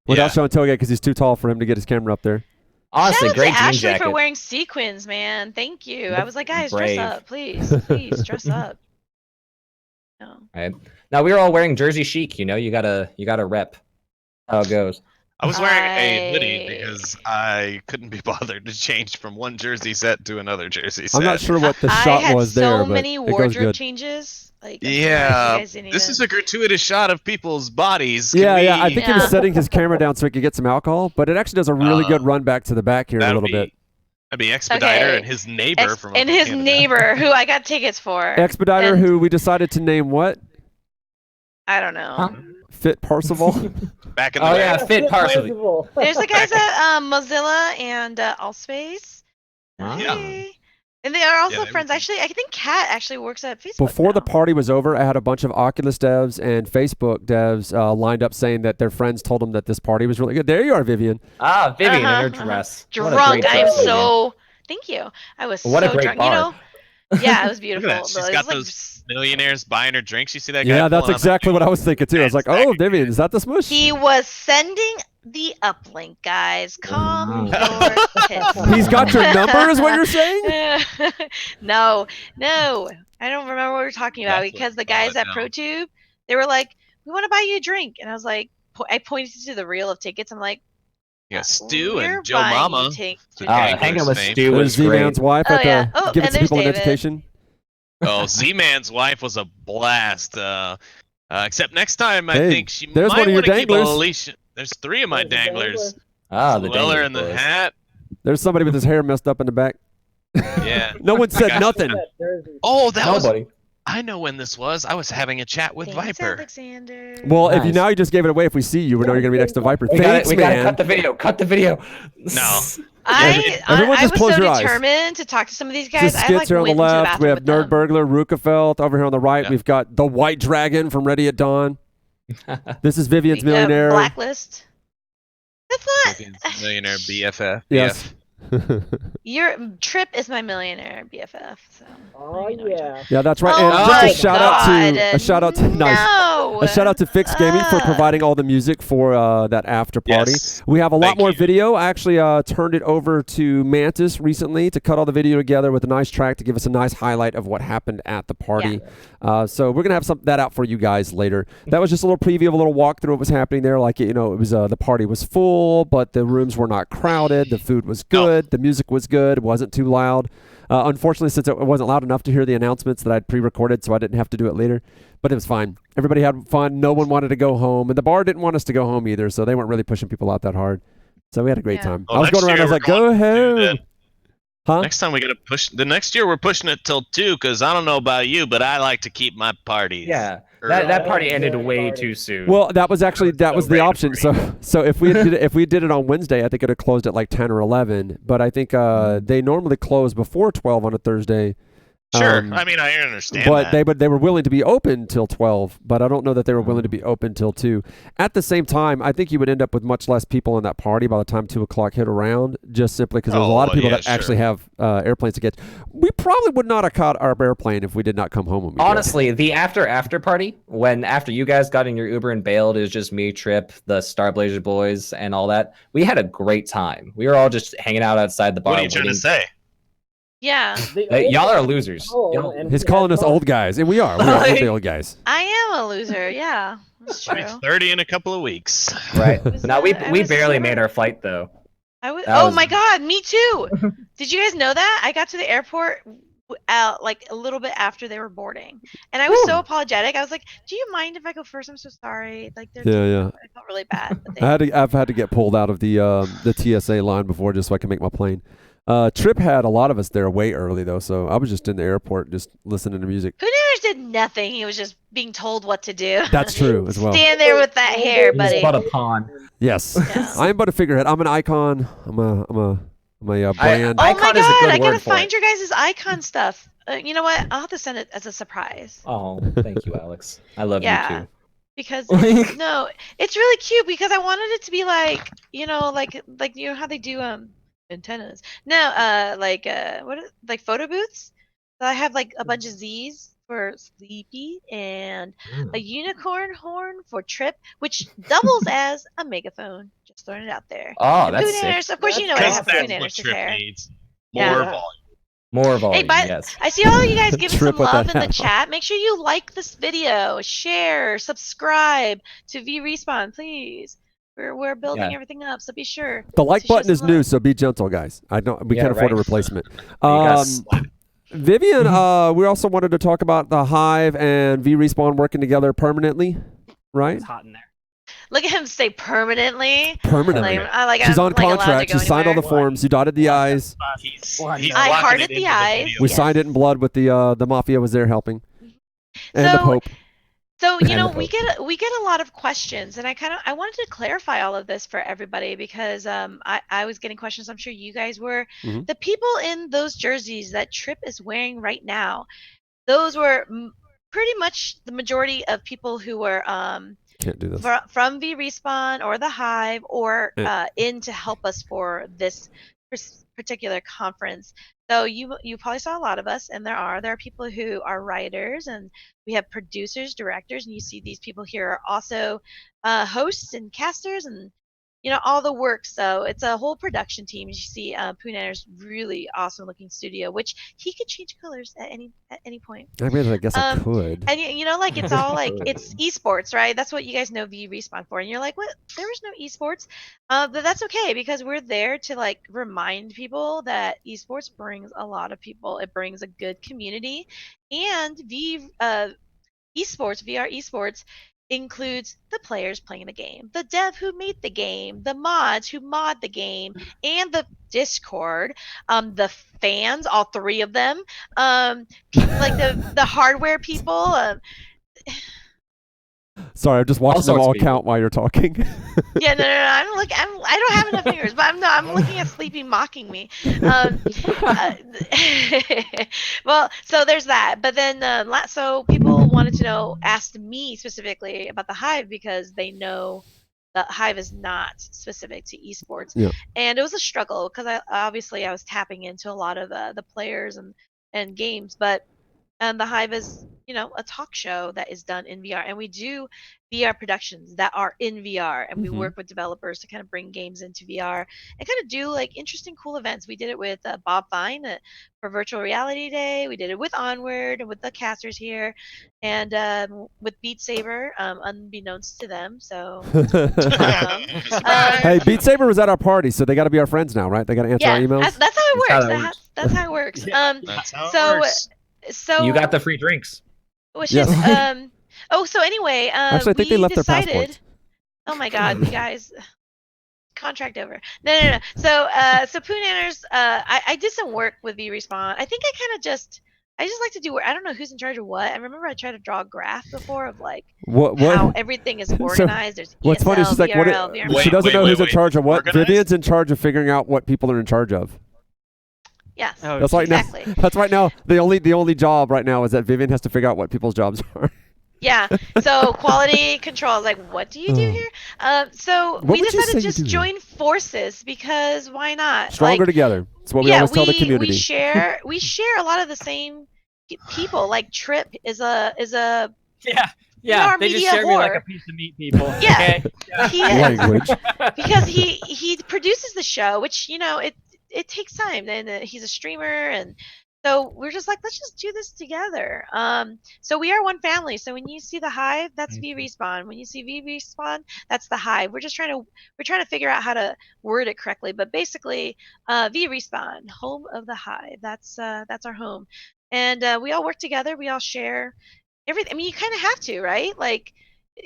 Without Yeah. showing Togei because he's too tall for him to get his camera up there. Honestly, Shout out great to jean Ashley jacket. for wearing sequins, man. Thank you. I was like, guys, Brave. dress up, please, please, dress up. No. Right. Now we were all wearing Jersey chic. You gotta rep how it goes. I was wearing a hoodie I- because I couldn't be bothered to change from one jersey set to another jersey set. I'm not sure what the I shot had was so there, but many it goes wardrobe good. changes. Like, Yeah, this this is a gratuitous shot of people's bodies. Can Yeah, we- I think he was Yeah. setting his camera down so he could get some alcohol, but it actually does a really good Uh, run back to the back here a that'd little be, bit. That'd be Expediter Okay. and his neighbor from and up in his Canada. neighbor, who I got tickets for. Expediter, And- who we decided to name what? I don't know. Huh? Fit Parsival. Back in the Oh day. yeah, fit partially. There's the guys at Mozilla and Allspace. Wow. Yeah. Hey. And they are also they friends. were- Actually, I think Kat actually works at Facebook. Before the now. party was over, I had a bunch of Oculus devs and Facebook devs lined up saying that their friends told them that this party was really good. There you are, Vivian. Ah, Vivian in her Uh-huh, dress. What a Drunk. great I'm dress, Vivian. so. Thank you. I was What a so great drunk. bar. You know. Yeah, it was Look beautiful. at that. She's It was got like those millionaires buying her drinks. You see that guy? Yeah, that's pulling out exactly what I was thinking too. I was like, That's oh, exactly- Vivian, is that the smush? He was sending the uplink, guys. Calm your tits. He's got your number, is what you're saying? No, I don't remember what we were talking about That's because the what guys I at know. ProTube, they were like, "We want to buy you a drink," and I was like, I pointed to the reel of tickets. I'm like, Yeah, Stu "We're and Joe buying you Mama. tickets." Hanging with Fame. Stu There's was great. Z-Man's wife Oh, at yeah. the Oh, giving and some there's people an David. education. Oh, Z-Man's wife was a blast. Except next time, I Hey, think she there's might one of your want to keep a danglers. leash. There's 3 of my danglers. Ah, the Weller Dangler in the boys. hat. There's somebody with his hair messed up in the back. Yeah. No one said got nothing. Oh, that was. Nobody. I know when this was. I was having a chat with Thanks, Viper. Alexander. Well, if you Nice. now you just gave it away. If we see you, we know you're gonna be next to Viper. We Thanks, gotta man. cut the video. Cut the video. No. Everyone I just was close so your eyes. determined to talk to some of these guys. Just I skits like here on the went into the left. We bathroom have with them. Nerd Burglar, Rukefelt over here on the right. Yeah. We've got the White Dragon from Ready at Dawn. This is Vivian's The, Millionaire. Blacklist. That's not. Vivian's Millionaire BFF. Yes. Your Trip is my millionaire BFF. So. Oh you know each other. yeah. Yeah, that's right. Oh and my just a shout out to God. a shout out to nice. No. A shout out to Fix Gaming for providing all the music for that after party. Yes. We have a lot Thank more you. video. I actually turned it over to Mantis recently to cut all the video together with a nice track to give us a nice highlight of what happened at the party. So we're gonna have that out for you guys later. That was just a little preview of a little walkthrough of what was happening there. Like it was the party was full, but the rooms were not crowded. The food was good. The music was good. It wasn't too loud. Unfortunately, since it wasn't loud enough to hear the announcements that I'd pre-recorded, so I didn't have to do it later. But it was fine. Everybody had fun. No one wanted to go home, and the bar didn't want us to go home either, so they weren't really pushing people out that hard. So we had a great Yeah. time. Well, I was next going around. I year was like, we're go going to do ahead. that. Huh? Next time we gotta push. The next year we're pushing it till 2 because I don't know about you, but I like to keep my parties. Yeah, early. that party ended way too soon. Well, that was actually the ready to option. So if we did it on Wednesday, I think it would have closed at like 10 or 11. But I think they normally close before 12 on a Thursday. Sure. I mean, I understand But that. they were willing to be open till 12, but I don't know that they were willing to be open till 2. At the same time, I think you would end up with much less people in that party by the time 2 o'clock hit around, just simply because there's a lot of people that actually have airplanes to get. We probably would not have caught our airplane if we did not come home when we did. Honestly, the after party, after you guys got in your Uber and bailed, it was just me, Trip, the Star Blazer boys, and all that. We had a great time. We were all just hanging out outside the bar. What are you trying to say? Yeah, Y'all are losers. He's calling us old guys, and we are. We're the old guys. I am a loser. Yeah, that's I'll be true. 30 in a couple of weeks. Right. Was Now we that- we was barely super- made our flight though. I was. That Oh was- my god, me too. Did you guys know that? I got to the airport like a little bit after they were boarding, and I was so apologetic. I was like, "Do you mind if I go first? I'm so sorry." Like, they're Yeah. I felt really bad. But they, I've had to get pulled out of the TSA line before just so I can make my plane. Trip had a lot of us there way early though, so I was just in the airport just listening to music. Hooners did nothing. He was just being told what to do. That's true as well. Stand there with that hair, He's buddy. but a pawn. Yes, Yeah. I am but a figurehead. I'm an icon. I'm a brand. Oh my Icon is a god, good I gotta word for find it. your guys' icon stuff. You know what? I'll have to send it as a surprise. Oh, thank you, Alex. I love Yeah. you too. Because no, it's really cute because I wanted it to be like, like you know how they do antennas. No, like photo booths. So I have like a bunch of Z's for Sleepy and a unicorn horn for Trip, which doubles as a megaphone. Just throwing it out there. Oh, And that's Pooh sick. Nanners, of course you know I Because have Pooh that's what Nanners' Trip hair. needs. Yeah. More volume. More volume, but- yes. I see all you guys giving Trip some with love that in the hat on. chat. Make sure you like this video, share, subscribe to VRespawn, please. We're building Yeah. everything up, so be sure. The like to show button is some new, love. so be gentle, guys. We Yeah, can't afford a right. replacement. You gotta Vivian, we also wanted to talk about the Hive and VRespawn working together permanently, right? It's hot in there. Look at him say permanently. Permanently. She's She's on contract. She signed all the forms. You dotted the I's. He's I locking hearted it the into eyes. video. We Yes. signed it in blood with the mafia was there helping, and the So- Pope. So you And know the we get a lot of questions, and I wanted to clarify all of this for everybody because I was getting questions. I'm sure you guys were. Mhm. The people in those jerseys that Trip is wearing right now, those were pretty much the majority of people who were Can't do this. from VRespawn or the Hive or in to help us for this particular conference. So you probably saw a lot of us, and there are people who are writers, and we have producers, directors, and you see these people here are also hosts and casters, and all the work. So it's a whole production team. You see, Pooh Nanner's really awesome looking studio, which he could change colors at any point. I mean, I guess I Um, could. And like it's all like it's esports, right? That's what you guys know VRespawn for. And you're like, what? There was no esports, but that's okay because we're there to like remind people that esports brings a lot of people. It brings a good community, and VR esports includes the players playing the game, the dev who made the game, the mods who mod the game, and the Discord, the fans, all three of them, like the hardware people. Sorry, I'm just watching them sorts of all people. count while you're talking. Yeah, no. I don't have enough fingers, but I'm looking at Sleepy mocking me. Well, so there's that. But then, so people wanted to asked me specifically about the Hive because they know the Hive is not specific to esports, Yeah. and it was a struggle because I was tapping into a lot of the players and games, but the Hive is a talk show that is done in VR, and we do VR productions that are in VR, and we Mhm. work with developers to kind of bring games into VR and kind of do like interesting, cool events. We did it with Bob Vine for Virtual Reality Day. We did it with Onward and with the casters here, and with Beat Saber, unbeknownst to them. So Hey, Beat Saber was at our party, so they got to be our friends now, right? They got to answer yeah, our emails. that's how it works. how that works. That's how it works. That's how it So works. So You got the free drinks. which Yes. is so anyway, Actually, I think they we left their decided, passports. oh my god, you guys, contract over. No. So Poonanners, I did some work with VRespawn. I think I just like to do work. I don't know who's in charge of what. I remember I tried to draw a graph before of like What? how everything is organized. There's What's funny? She's like, VRL, she doesn't Wait, know who's in wait. charge of what. Organized? Vivian's in charge of figuring out what people are in charge of. Yes. Oh, That's right exactly. now. That's right now. The only job right now is that Vivian has to figure out what people's jobs are. Yeah. So quality control. Like, what do you do here? So What we would you say decided to you just do? join forces because why not? Stronger Like, together. That's what we yeah, always tell the community. we share a lot of the same people. Like Trip is a Yeah, our they just media share me like whore. a piece of meat, people. Yeah. Okay? he is Language. because he produces the show, which it takes time, and he's a streamer, and so we're just like, let's just do this together. So we are one family. So when you see the Hive, that's VRespawn. When you see VRespawn, that's the Hive. We're trying to figure out how to word it correctly, but basically, VRespawn, home of the Hive. That's our home, and we all work together. We all share everything. I mean, you kind of have to, right? Like,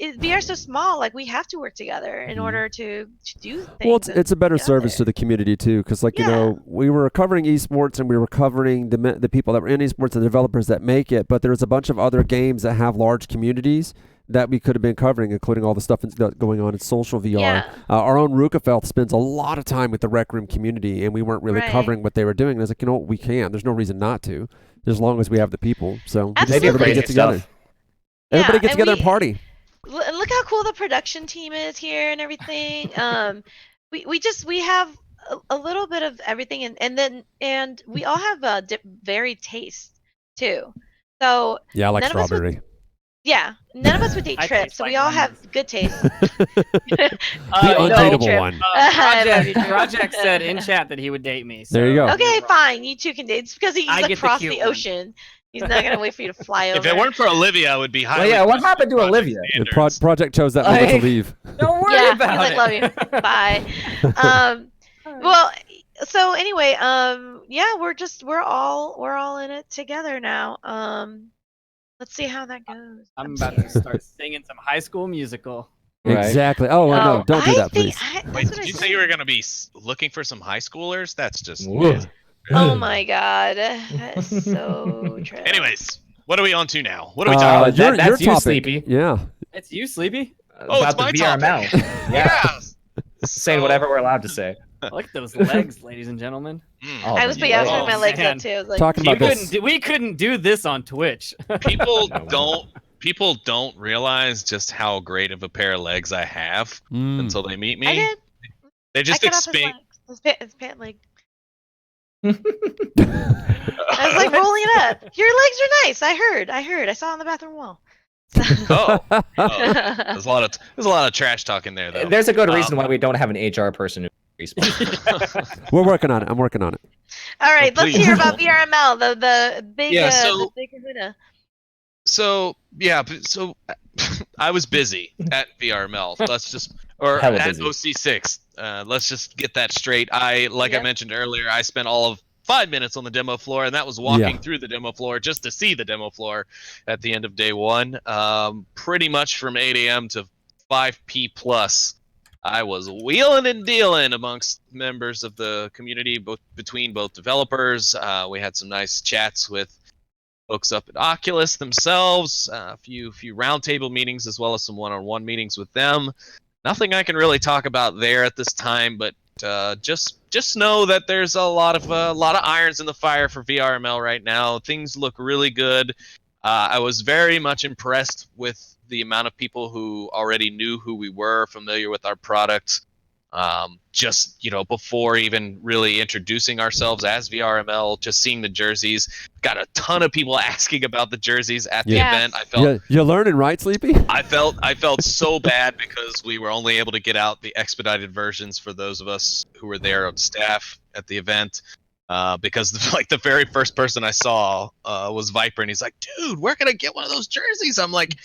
VR is so small. Like, we have to work together in order to do things. Well, it's a better get out service there. to the community too, because like Yeah. we were covering esports and we were covering the people that were in esports and the developers that make it, but there's a bunch of other games that have large communities that we could have been covering, including all the stuff that's going on in social VR. Yeah. Our own Rukafeld spends a lot of time with the Rec Room community, and we weren't really Right. covering what they were doing. And I was like, you know what, we can. There's no reason not to, as long as we have the people. So we just Absolutely. everybody Crazy get together. stuff. Everybody Yeah, get and together and party. Look how cool the production team is here and everything. We have a little bit of everything, and we all have varied tastes too. So Yeah, I like none of us would- strawberry. yeah, none of us would date I Trip, taste so like we all lemons. have good taste. The no, undateable Trip. one. I love you, Trip. Project said in chat that he would date me. There you so- go. Okay, fine. You two can date. It's because he's I get the across cute the one. ocean. He's not gonna wait for you to fly over. If it weren't for Olivia, I would be highly. Well, yeah, what impressed happened to with Olivia? The standards. project chose that moment to Like- leave. Don't worry yeah, about he's like, it. love you. Bye. Well, so anyway, yeah, we're all in it together now. Let's see how that goes. I'm about to start singing some High School Musical. Right. Exactly. Oh, no, don't do I that, think please. that's Wait, what did I you said. say you were going to be looking for some high schoolers? That's just. Whoa. Oh my god, that's so true. Anyways, what are we on to now? What are we talking about? that- that's your you, topic. Sleepy. Yeah. It's you, Sleepy. Oh, it's About the my VRML. topic. Yeah. Yeah. Saying whatever we're allowed to say. Look at those legs, ladies and gentlemen. Oh, I was putting my Oh, legs man. up too. I was like, Talking about this. We couldn't do this on Twitch. People don't realize just how great of a pair of legs I have Mm. until they meet me. I did. They I just cut off expand. his pant leg. I was like rolling it up. Your legs are nice. I heard. I saw it on the bathroom wall. Oh, there's a lot of trash talk in there though. There's a good reason why we don't have an HR person who respawn. We're working on it. I'm working on it. All right, let's please. hear about VRML, the big Yeah, the big kahuna. So yeah, so I was busy at VRML. Or Hella at busy. OC6. Let's just get that straight. I Yep. mentioned earlier, I spent all of 5 minutes on the demo floor, and that was walking Yeah. through the demo floor just to see the demo floor at the end of day one. Pretty much from 8 a.m. to 5 p. plus. I was wheeling and dealing amongst members of the community, between both developers. We had some nice chats with folks up at Oculus themselves, a few roundtable meetings, as well as some one-on-one meetings with them. Nothing I can really talk about there at this time, but just know that there's a lot of irons in the fire for VRML right now. Things look really good. I was very much impressed with the amount of people who already knew who we were, familiar with our product. Just before even really introducing ourselves as VRML, just seeing the jerseys. Got a ton of people asking about the jerseys at the Yeah. event. I felt You're learning, right, Sleepy? I felt so bad because we were only able to get out the expedited versions for those of us who were there on staff at the event. Because the very first person I saw was Viper, and he's like, "Dude, where can I get one of those jerseys?" I'm like,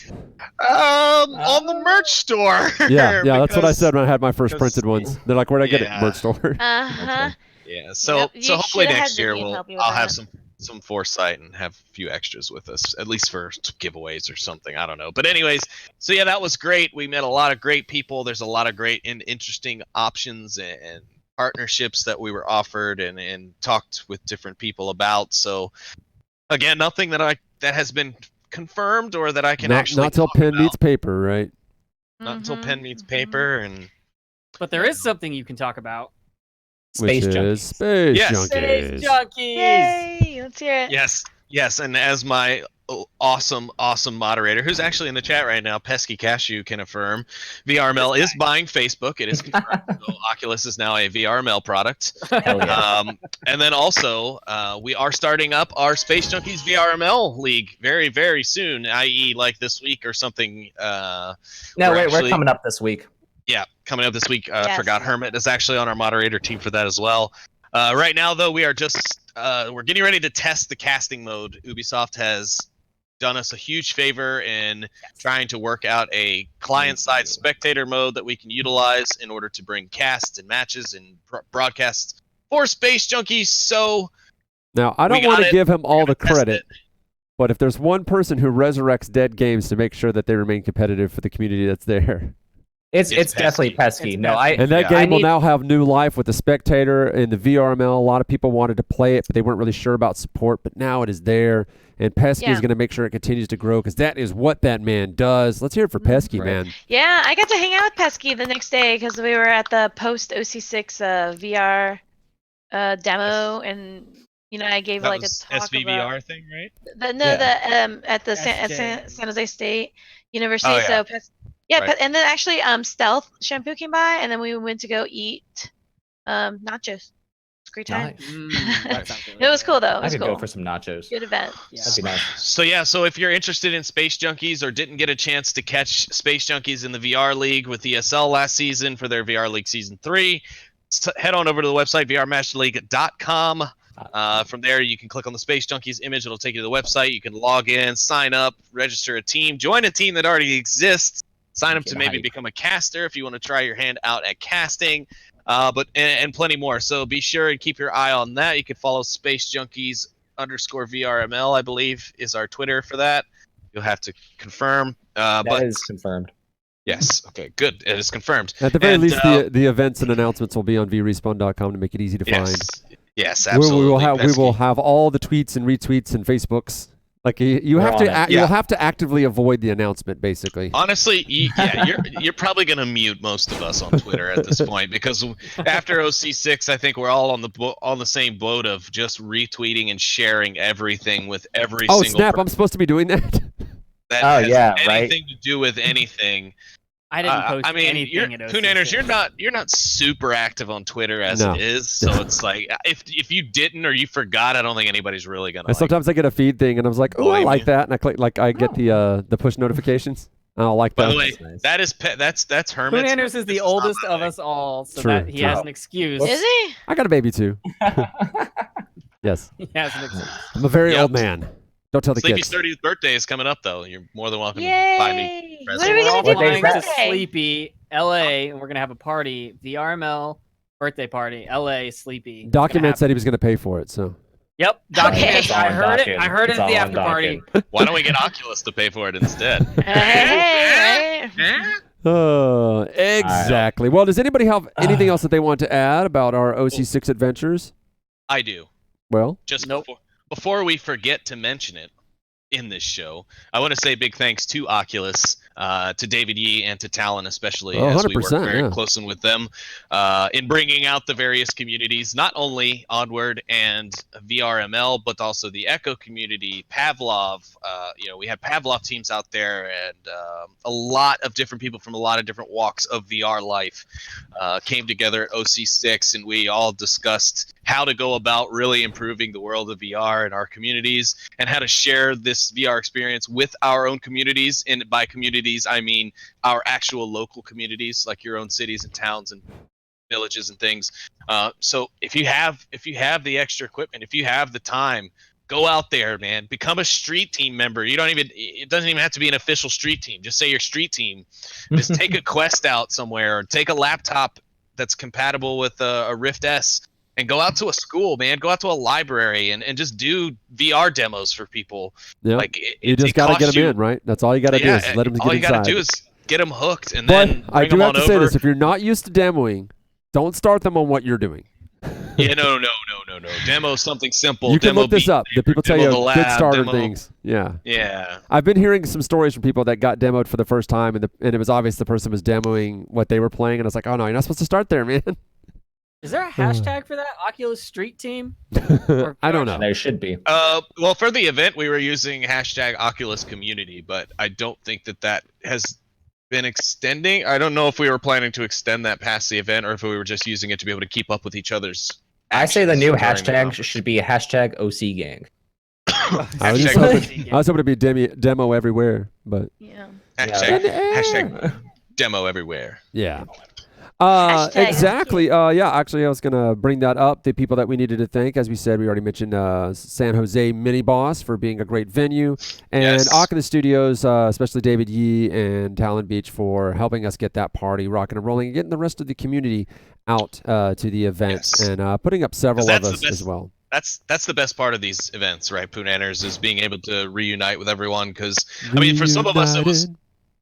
"On the merch store." Yeah, that's what I Because- said when I had my first because- printed ones. They're like, where'd I get it? Yeah. Merch store. Uh huh. Yeah, so Yep, you hopefully shoulda had next year Vivian help you with I'll have that. some some foresight and have a few extras with us, at least for giveaways or something. I don't know. But anyways, so yeah, that was great. We met a lot of great people. There's a lot of great and interesting options and partnerships that we were offered and talked with different people about. So again, nothing that has been confirmed or that I can actually not till talk pen about. meets paper, right? Not until pen meets paper. And But there is something you can talk about. Space Which junkies. is Space Yes. Junkies. Space junkies. Yay! Let's hear it. yes, and as my awesome moderator, who's actually in the chat right now, Pesky Cashew, can affirm, VRML is buying Facebook. It is confirmed. So Oculus is now a VRML product. Hell yeah. And then also, we are starting up our Space Junkies VRML League very, very soon, i.e. like this week or something. No, we're coming up this week. Yeah, coming up this week. Yes. Forgot Hermit is actually on our moderator team for that as well. Right now, though, we are just we're getting ready to test the casting mode. Ubisoft has done us a huge favor in trying to work out a client-side spectator mode that we can utilize in order to bring casts and matches and broadcasts for Space Junkies. So Now, I don't We want got to it. give him all We're the gonna test credit, it. but if there's one person who resurrects dead games to make sure that they remain competitive for the community that's there. It's It's definitely pesky. pesky. No, I And that Yeah. game I will need- now have new life with the spectator and the VRML. A lot of people wanted to play it, but they weren't really sure about support, but now it is there. And Pesky is Yeah. going to make sure it continues to grow because that is what that man does. Let's hear it for Pesky, Right. man. Yeah, I got to hang out with Pesky the next day because we were at the post OC6 VR demo, and I gave that like a was talk SVVR about thing, right? at the SJ. San Jose State University. Oh, yeah. So Right. and then actually Stealth Shampoo came by, and then we went to go eat nachos. It's a great time. Nice. That sounds really It was good. cool though. It I was could cool. go for some nachos. Good event. Yeah. That'd be nice. So if you're interested in Space Junkies or didn't get a chance to catch Space Junkies in the VR League with ESL last season for their VR League Season 3, head on over to the website, vrmasterleague.com. From there, you can click on the Space Junkies image. It'll take you to the website. You can log in, sign up, register a team, join a team that already exists, sign up to maybe Hype. become a caster if you want to try your hand out at casting, and plenty more. So be sure and keep your eye on that. You can follow Space Junkies _VRML, I believe, is our Twitter for that. You'll have to confirm. That But is confirmed. yes, okay, good. It is confirmed. At the very And, least, the events and announcements will be on VRespawn.com to make it easy to find. Yes, We absolutely. will Pesky. have all the tweets and retweets and Facebooks. Like you We're have on to it. you'll Yeah. have to actively avoid the announcement, basically. Honestly, you're probably gonna mute most of us on Twitter at this point because after OC6, I think we're all on the same boat of just retweeting and sharing everything with every Oh single snap! person I'm supposed to be doing that. that Oh, has yeah, right. anything to do with anything. I didn't post I mean, anything at OC6. Poonanners, you're not super active on Twitter as No. it is, so it's like if you didn't or you forgot, I don't think anybody's really gonna. And sometimes I get a feed thing, and I was like, "Oh, I Blame like you. that," and I click I get the push notifications. I don't like By that. the way, That's nice. that's Hermit. Poonanners is This the not oldest my of thing. us all, so True, that he true. has an excuse. Is he? I got a baby too. Yes, He has an excuse. I'm a very Yep. old man. Don't tell the Sleepy's kids. 30th birthday is coming up, though. You're more than welcome to buy me. Yay! present. What are we We're all gonna do What day for is flying that? to birthday? Sleepy, LA, and we're gonna have a party. VRML birthday party, LA, Sleepy. It's Document gonna said he was going to pay for it, so Yep, document. It's all I on heard it. docket. I heard it It's at the all on after party. docket. Why don't we get Oculus to pay for it instead? Hey, right? exactly. Well, does anybody have anything else that they want to add about our OC6 adventures? I do. Well, Just Nope. before we forget to mention it in this show, I want to say big thanks to Oculus, to David Yee, and to Talon especially, Oh, as we work 100%, very yeah. closely with them in bringing out the various communities, not only Onward and VRML, but also the Echo community, Pavlov. We had Pavlov teams out there, and a lot of different people from a lot of different walks of VR life came together at OC6, and we all discussed how to go about really improving the world of VR in our communities and how to share this VR experience with our own communities. And by communities, I mean our actual local communities, like your own cities and towns and villages and things. So if you have the extra equipment, if you have the time, go out there, man. Become a street team member. It doesn't even have to be an official street team. Just say your street team. Just take a Quest out somewhere, or take a laptop that's compatible with a Rift S and go out to a school, man. Go out to a library and just do VR demos for people. Yeah. Like You just got to get them in, right? That's all you got to do is let them get all you inside. got to do is get them hooked, and But then I bring do them have on to over. say this: if you're not used to demoing, don't start them on what you're doing. Yeah, no. Demo something simple. You can demo look this beat up. The people tell demo you the good lab, starter demo- things. Yeah. Yeah. I've been hearing some stories from people that got demoed for the first time, and it was obvious the person was demoing what they were playing, and I was like, oh no, you're not supposed to start there, man. Is there a hashtag for that Oculus Street Team? I don't know. There should be. Well, for the event, we were using hashtag Oculus Community, but I don't think that has been extending. I don't know if we were planning to extend that past the event or if we were just using it to be able to keep up with each other's. I say the new actions during the hashtag should be hashtag OC gang. I was, just Hashtag- hoping, I was hoping to be demo everywhere, but Yeah. hashtag demo everywhere. yeah. Hashtag Exactly. Yeah, actually, I was going to bring that up. The people that we needed to thank, as we said, we already mentioned San Jose Mini Boss for being a great venue, and Yes. Oculus Studios, especially David Yee and Talon Beach for helping us get that party rocking and rolling and getting the rest of the community out to the event Yes. and putting up several of That's the us best- as well. That's the best part of these events, right, Poonanners, is being able to reunite with everyone. Because I mean, for some of us, it was. Reunited.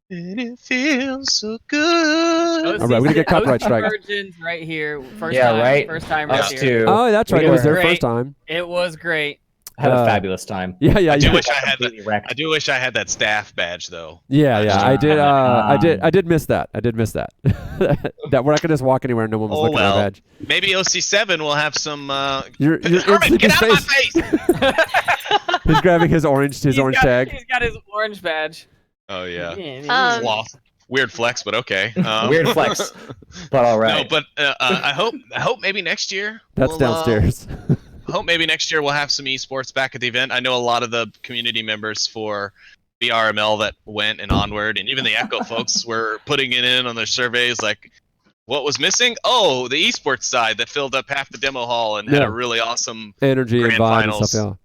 And it feels so good. All right, we're gonna get copyright strike. Virgins right here. First Yeah, time, right. First time right Us here. too. Oh, that's right. It was their Great. first time. It was great. Had a Uh, fabulous time. Yeah, yeah, I do yeah. wish I had that. Completely wrecked. I do wish I had that staff badge though. Yeah, yeah. I did. Um, I did miss that. I did miss that. That we're not gonna just walk anywhere and no one was Oh, looking at well. our badge. Maybe OC7 will have some. You're Hermit, in get out of my face. face! He's grabbing his orange He's got- tag. He's got his orange badge. Oh yeah. Um, Weird flex, but okay. Weird flex, but all right. No, but I hope maybe next year. That's we'll, downstairs. Hope maybe next year we'll have some esports back at the event. I know a lot of the community members for VRML that went and onward, and even the Echo folks were putting it in on their surveys like, what was missing? Oh, the esports side that filled up half the demo hall and had Yeah. a really awesome. Energy and Grand vibe finals. and stuff.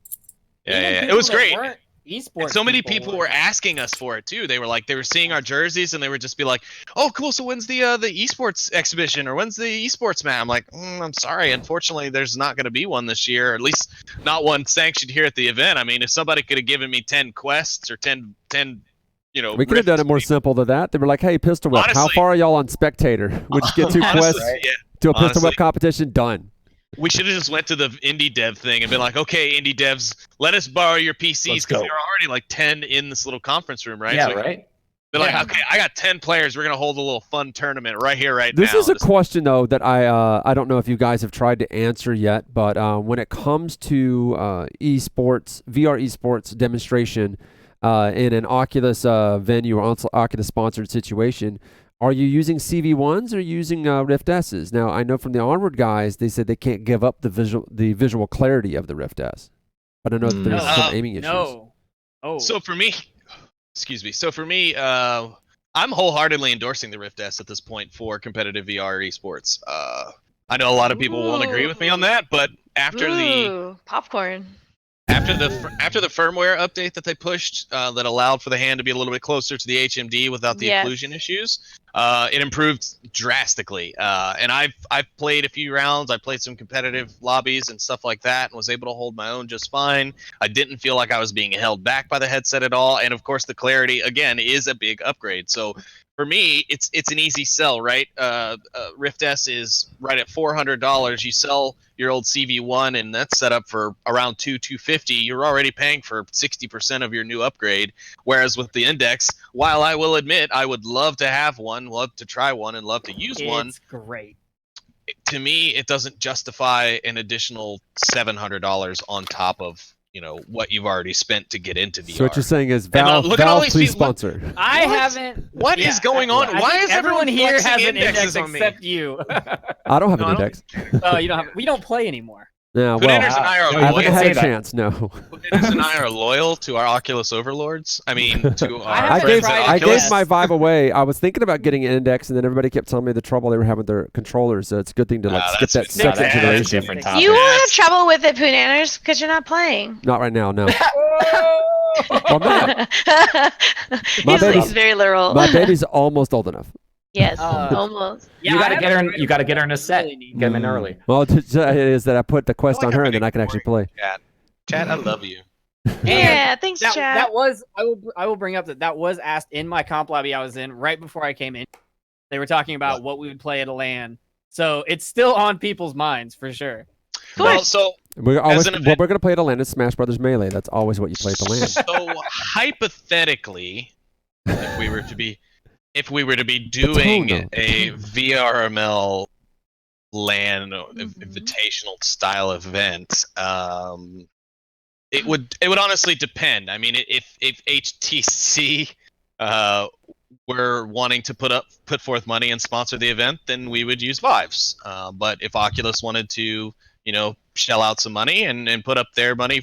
Yeah, Even yeah, people it was that great. weren't Esports And so many people were asking us for it too. They were like, they were seeing our jerseys and they would just be like, "Oh, cool. So when's the esports exhibition or when's the esports match?" I'm like, "I'm sorry. Unfortunately, there's not going to be one this year. Or at least not one sanctioned here at the event. I mean, if somebody could have given me 10 quests or 10 We could have done it more simple than that. They were like, "Hey, pistol whip. How Honestly- far are y'all on spectator? We just get 2 Honestly, quests yeah. to a pistol honestly. whip competition. Done." We should have just went to the indie dev thing and been like, "Okay, indie devs, let us borrow your PCs Let's because go. there are already like 10 in this little conference room, right?" Yeah, So right. They're like, Yeah. "Okay, I got 10 players. We're gonna hold a little fun tournament right here, right This now." is a question though that I don't know if you guys have tried to answer yet, but when it comes to esports, VR esports demonstration in an Oculus venue or Oculus sponsored situation, are you using CV1s or using Rift S's? Now I know from the Onward guys, they said they can't give up the visual clarity of the Rift S, but I know that there's No. some aiming issues. No. Oh. So for me, excuse me. So for me, I'm wholeheartedly endorsing the Rift S at this point for competitive VR esports. I know a lot of people won't agree with me on that, but after the Ooh, popcorn. after the firmware update that they pushed that allowed for the hand to be a little bit closer to the HMD without the Yes. occlusion issues, it improved drastically. And I've played a few rounds. I played some competitive lobbies and stuff like that, and was able to hold my own just fine. I didn't feel like I was being held back by the headset at all. And of course, the clarity again is a big upgrade. So for me, it's an easy sell, right? Rift S is right at $400. You sell your old CV1, and that's set up for around $250. You're already paying for 60% of your new upgrade. Whereas with the Index, while I will admit I would love to have one, love to try one, and love to use one, It's great. to me it doesn't justify an additional $700 on top of what you've already spent to get into VR. So what you're saying is And, Valve, look at all Valve these please people- sponsor. I What? haven't. What is going on? I Why think is everyone here flexing has an indexes index on me? except you? I don't have No, an I don't index. Oh, you don't have. We don't play anymore. Yeah, well, Poonanners and I are I you haven't loyal. can had say a that. chance. No. Poonanners and I are loyal to our Oculus overlords. I mean, to our I I friends gave tried at it. I Oculus. gave my Vive away. I was thinking about getting an index, and then everybody kept telling me the trouble they were having with their controllers. So it's a good thing to like skip that's that good. second That's generation. a different topic. You won't have Yes. trouble with it, Poonanners, because you're not playing. Not right now. No. Oh! Well, no. My he's baby's- very literal. My baby's almost old enough. Yes, Uh, almost. You gotta get her. You gotta get her in a set. Get them in early. Well, it is that I put the quest I feel on like her, I've and been then I can actually play. Chat, I love you. Yeah, thanks, That chat. was I will bring up that was asked in my comp lobby I was in right before I came in. They were talking about what we would play at a LAN, so it's still on people's minds for sure. Well, so We're always, an what event- we're going to play at a LAN is Smash Brothers Melee. That's always what you play at the LAN. so hypothetically, if we were to be doing though. a VRML LAN Mhm. invitational style event, it would honestly depend. I mean, if HTC were wanting to put forth money and sponsor the event, then we would use Vives. But if Oculus wanted to, shell out some money and put up their money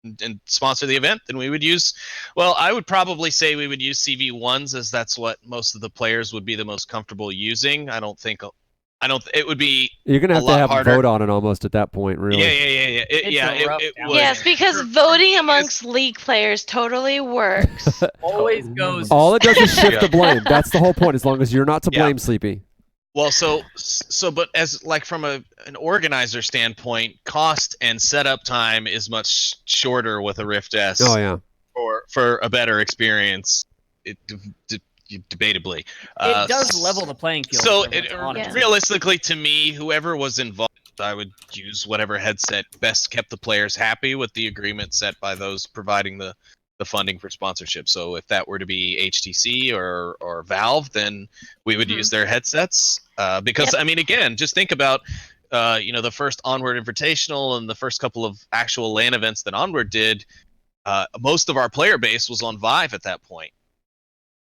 and sponsor the event, then we would use. Well, I would probably say we would use CV1s, as that's what most of the players would be the most comfortable using. I don't. It would be. You're going to have a to lot have harder. a vote on it almost at that point, really. Yeah. It would. Yes, because voting amongst League players totally works. Always goes. All it does is shift Yeah. the blame. That's the whole point, as long as you're not to Yeah. blame, Sleepy. Well, but as like from an organizer standpoint, cost and setup time is much shorter with a Rift S. Oh, yeah. For a better experience, debatably. It does level the playing field. So for everyone, honestly. realistically, to me, whoever was involved, I would use whatever headset best kept the players happy with the agreement set by those providing the funding for sponsorship. So if that were to be HTC or Valve, then we would use their headsets. Because I mean, again, just think about the first Onward Invitational and the first couple of actual LAN events that Onward did. Most of our player base was on Vive at that point.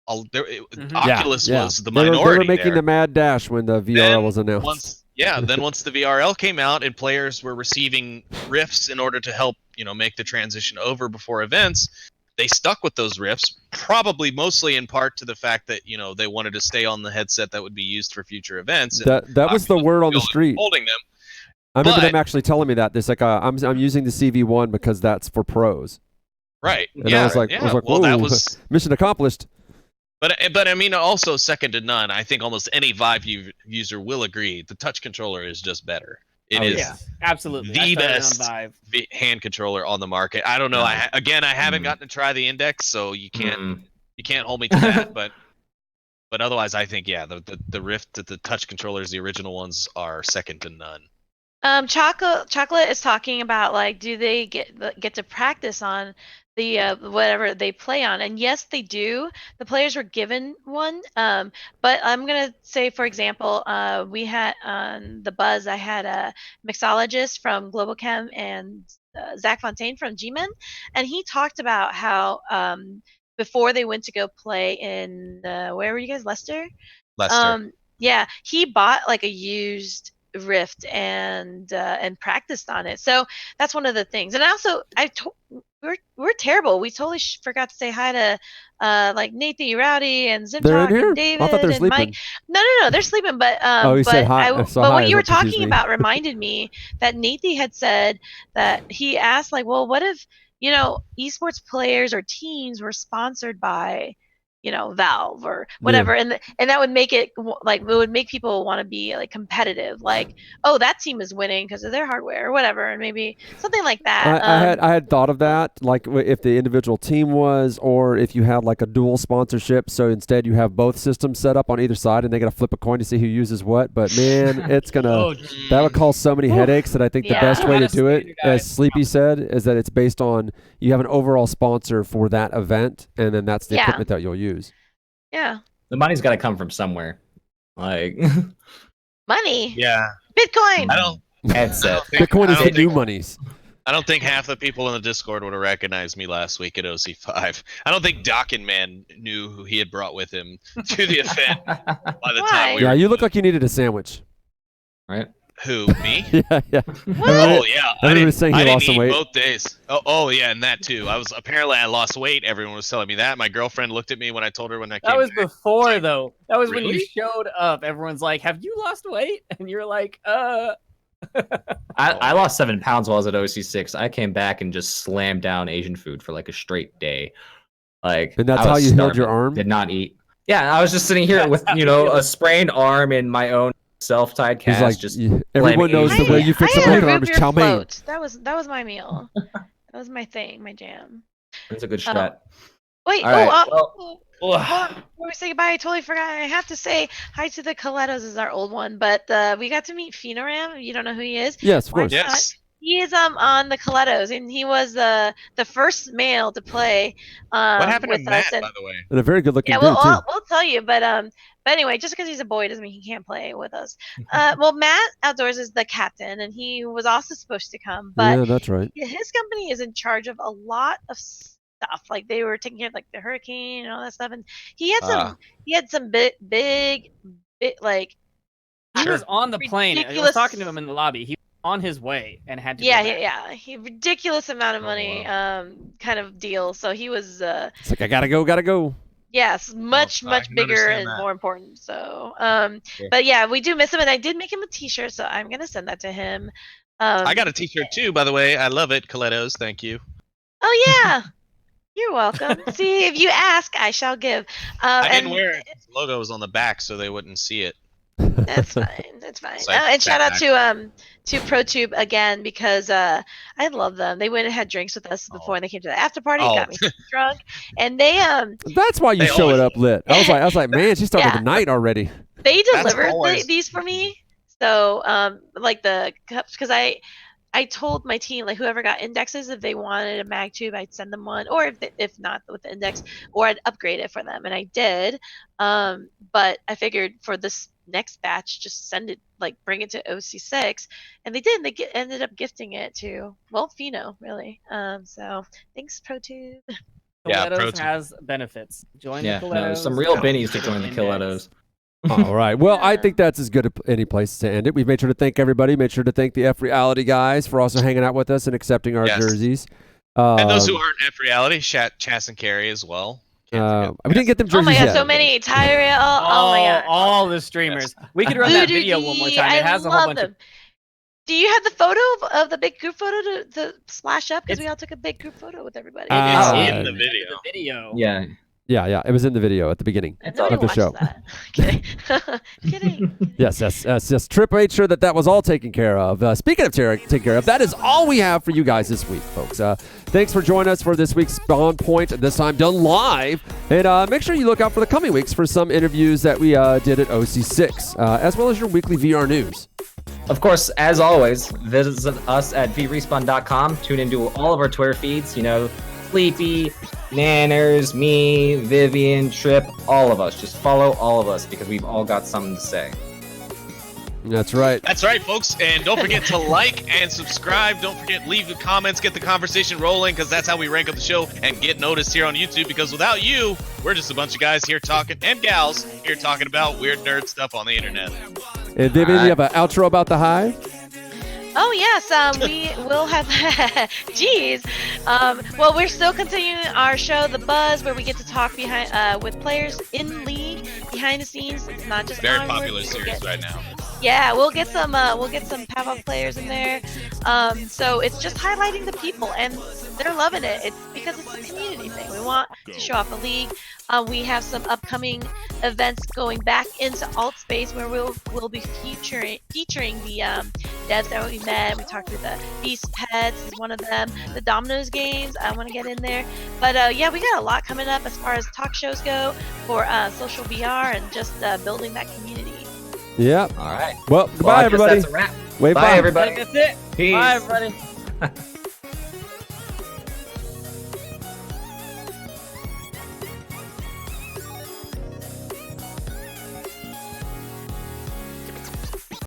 Oculus was the minority. They were making there. the mad dash when the VRL was announced. Then once the VRL came out and players were receiving Rifts in order to help, make the transition over before events, they stuck with those Rifts, probably mostly in part to the fact that, they wanted to stay on the headset that would be used for future events. That was the word on the street. Holding them. I remember them actually telling me that. It's like, I'm using the CV1 because that's for pros. Right. And I was like, well, that was mission accomplished. But I mean, also second to none. I think almost any Vive user will agree the touch controller is just better. It is absolutely the best Vive. hand controller on the market. I don't know. I haven't gotten to try the Index, so you can't hold me to that. But otherwise, I think the Rift, the touch controllers, the original ones, are second to none. Chocolate is talking about, like, do they get to practice on the whatever they play on? And yes, they do. The players were given one. But I'm gonna say, for example, we had on the Buzz, I had a mixologist from Global Chem and Zach Fontaine from G-Men, and he talked about how before they went to go play in where were you guys, Leicester? Yeah, he bought like a used Rift and practiced on it. So that's one of the things. And also, we're terrible. We totally forgot to say hi to like Nathan Rowdy and Zimtalk and David I thought they were and sleeping. Mike. No, they they're sleeping. But you said hi. but hi what you were is confused talking me. about reminded me that Nathan had said that he asked, like, well, what if esports players or teams were sponsored by Valve or whatever, and that would make it like, it would make people want to be like competitive, like, oh, that team is winning because of their hardware or whatever, and maybe something like that. I had thought of that, like if the individual team was, or if you had like a dual sponsorship, so instead you have both systems set up on either side and they gotta flip a coin to see who uses what. But man, it's gonna that would cause so many headaches that I think the best way to do it, as Sleepy said, is that it's based on you have an overall sponsor for that event, and then that's the equipment that you'll use. Yeah. The money's got to come from somewhere. Like money. Yeah. Bitcoin. I don't. Headset. Bitcoin is the new monies. I don't think half the people in the Discord would have recognized me last week at OC5. I don't think Dockin Man knew who he had brought with him to the event by the time we were. You look like you needed a sandwich. Right? Who, me? yeah. Oh yeah, I didn't lost eat some weight both days. Oh yeah, and that too. I lost weight. Everyone was telling me that. My girlfriend looked at me when I told her when I came. That was back. before though. That was when Really? you showed up. Everyone's like, "Have you lost weight?" And you're like, I lost 7 pounds while I was at OC6. I came back and just slammed down Asian food for like a straight day. Like, And that's I was how you healed starving. your arm? Did not eat. Yeah, I was just sitting here with a sprained arm and my own self-tied He's cast. like, Just everyone knows the way you fix a I had broken arm root is beer chow mein. float. That was my meal. That was my thing, my jam. it's a good strat. Wait, All right, hold on, before we say goodbye, I totally forgot. I have to say hi to the Colettos is our old one, but we got to meet Phenoram. You don't know who he is? Yes, of Why course. not? Yes. He is on the Colettos, and he was the first male to play What happened to with Matt, us. And, by the way? And a very good looking yeah, dude, too. we'll tell you, but anyway, just because he's a boy doesn't mean he can't play with us. Well, Matt Outdoors is the captain, and he was also supposed to come, but Yeah, that's right. his company is in charge of a lot of stuff. Like they were taking care of like the hurricane and all that stuff, and he had some big like. He was on the plane. I was ridiculous- talking to him in the lobby. He was on his way and had to. Yeah, go back. he ridiculous amount of money, wow. kind of deal. So he was, It's like, I gotta go. yes, much I can bigger understand and that. more important. So, but yeah, we do miss him, and I did make him a T-shirt, so I'm gonna send that to him. I got a T-shirt too, by the way. I love it, Colettos. Thank you. Oh yeah, you're welcome. See, if you ask, I shall give. I didn't and wear it. The logo was on the back, so they wouldn't see it. That's fine. That's fine. It's like And shout out backpack. to ProTube again because I love them. They went and had drinks with us before, and they came to the after party, Oh. got me drunk, and they That's why you They show it always- up lit. I was like, man, she started Yeah. the night already. they That's delivered always- these for me. So like the cups, because I told my team, like whoever got indexes, if they wanted a mag tube, I'd send them one, or if not with the index, or I'd upgrade it for them, and I did. But I figured for this next batch, just send it, like bring it to OC6, and they did. And they ended up gifting it to Pheno, really. So thanks, ProTube. Yeah, Colettos ProTube. has benefits. Join Yeah, the no, Colettos. some real got bennies to the join the index. Colettos. All right. Well, I think that's as good any place to end it. We've made sure to thank everybody. Made sure to thank the F Reality guys for also hanging out with us and accepting our Yes. jerseys. And those who aren't F Reality, Chas and Carrie as well. we didn't get them Oh jerseys my god, yet. so many Tyrell. Oh my god. All the streamers. We could run that video one more time. It has a whole bunch of. Do you have the photo of the big group photo to splash up? Because we all took a big group photo with everybody. It's Ah. in the video. The video. Yeah, Yeah. It was in the video at the beginning it's Nobody all of the show. watches that. Kidding. Yes. Trip made sure that was all taken care of. Speaking of taken care of, that is all we have for you guys this week, folks. Thanks for joining us for this week's Spawnpoint, this time done live. And make sure you look out for the coming weeks for some interviews that we did at OC6, as well as your weekly VR news. Of course, as always, visit us at VRespawn.com. Tune into all of our Twitter feeds. Sleepy, Nanners, me, Vivian, Trip, all of us. Just follow all of us because we've all got something to say. That's right. That's right, folks. And don't forget to like and subscribe. Don't forget, leave the comments, get the conversation rolling, because that's how we rank up the show and get noticed here on YouTube. Because without you, we're just a bunch of guys here talking, and gals here talking about weird nerd stuff on the internet. And Vivian, you have an outro about the Hive? Oh yes, we will have. Jeez. Well, we're still continuing our show, The Buzz, where we get to talk behind with players in league, behind the scenes. It's not just Very onward. popular We'll series get- right now. Yeah, we'll get some Pavlov players in there. So it's just highlighting the people, and they're loving it. It's because it's a community thing. We want to show off the league. We have some upcoming events going back into alt space where we'll be featuring the devs that we met. We talked with the Beast Pets is one of them. The Dominoes games, I want to get in there. But yeah, we got a lot coming up as far as talk shows go for social VR and just building that community. Yeah. All right. Well, goodbye, I guess everybody. That's a wrap. Wave Bye, bye. everybody. That's it. Peace. Bye, everybody.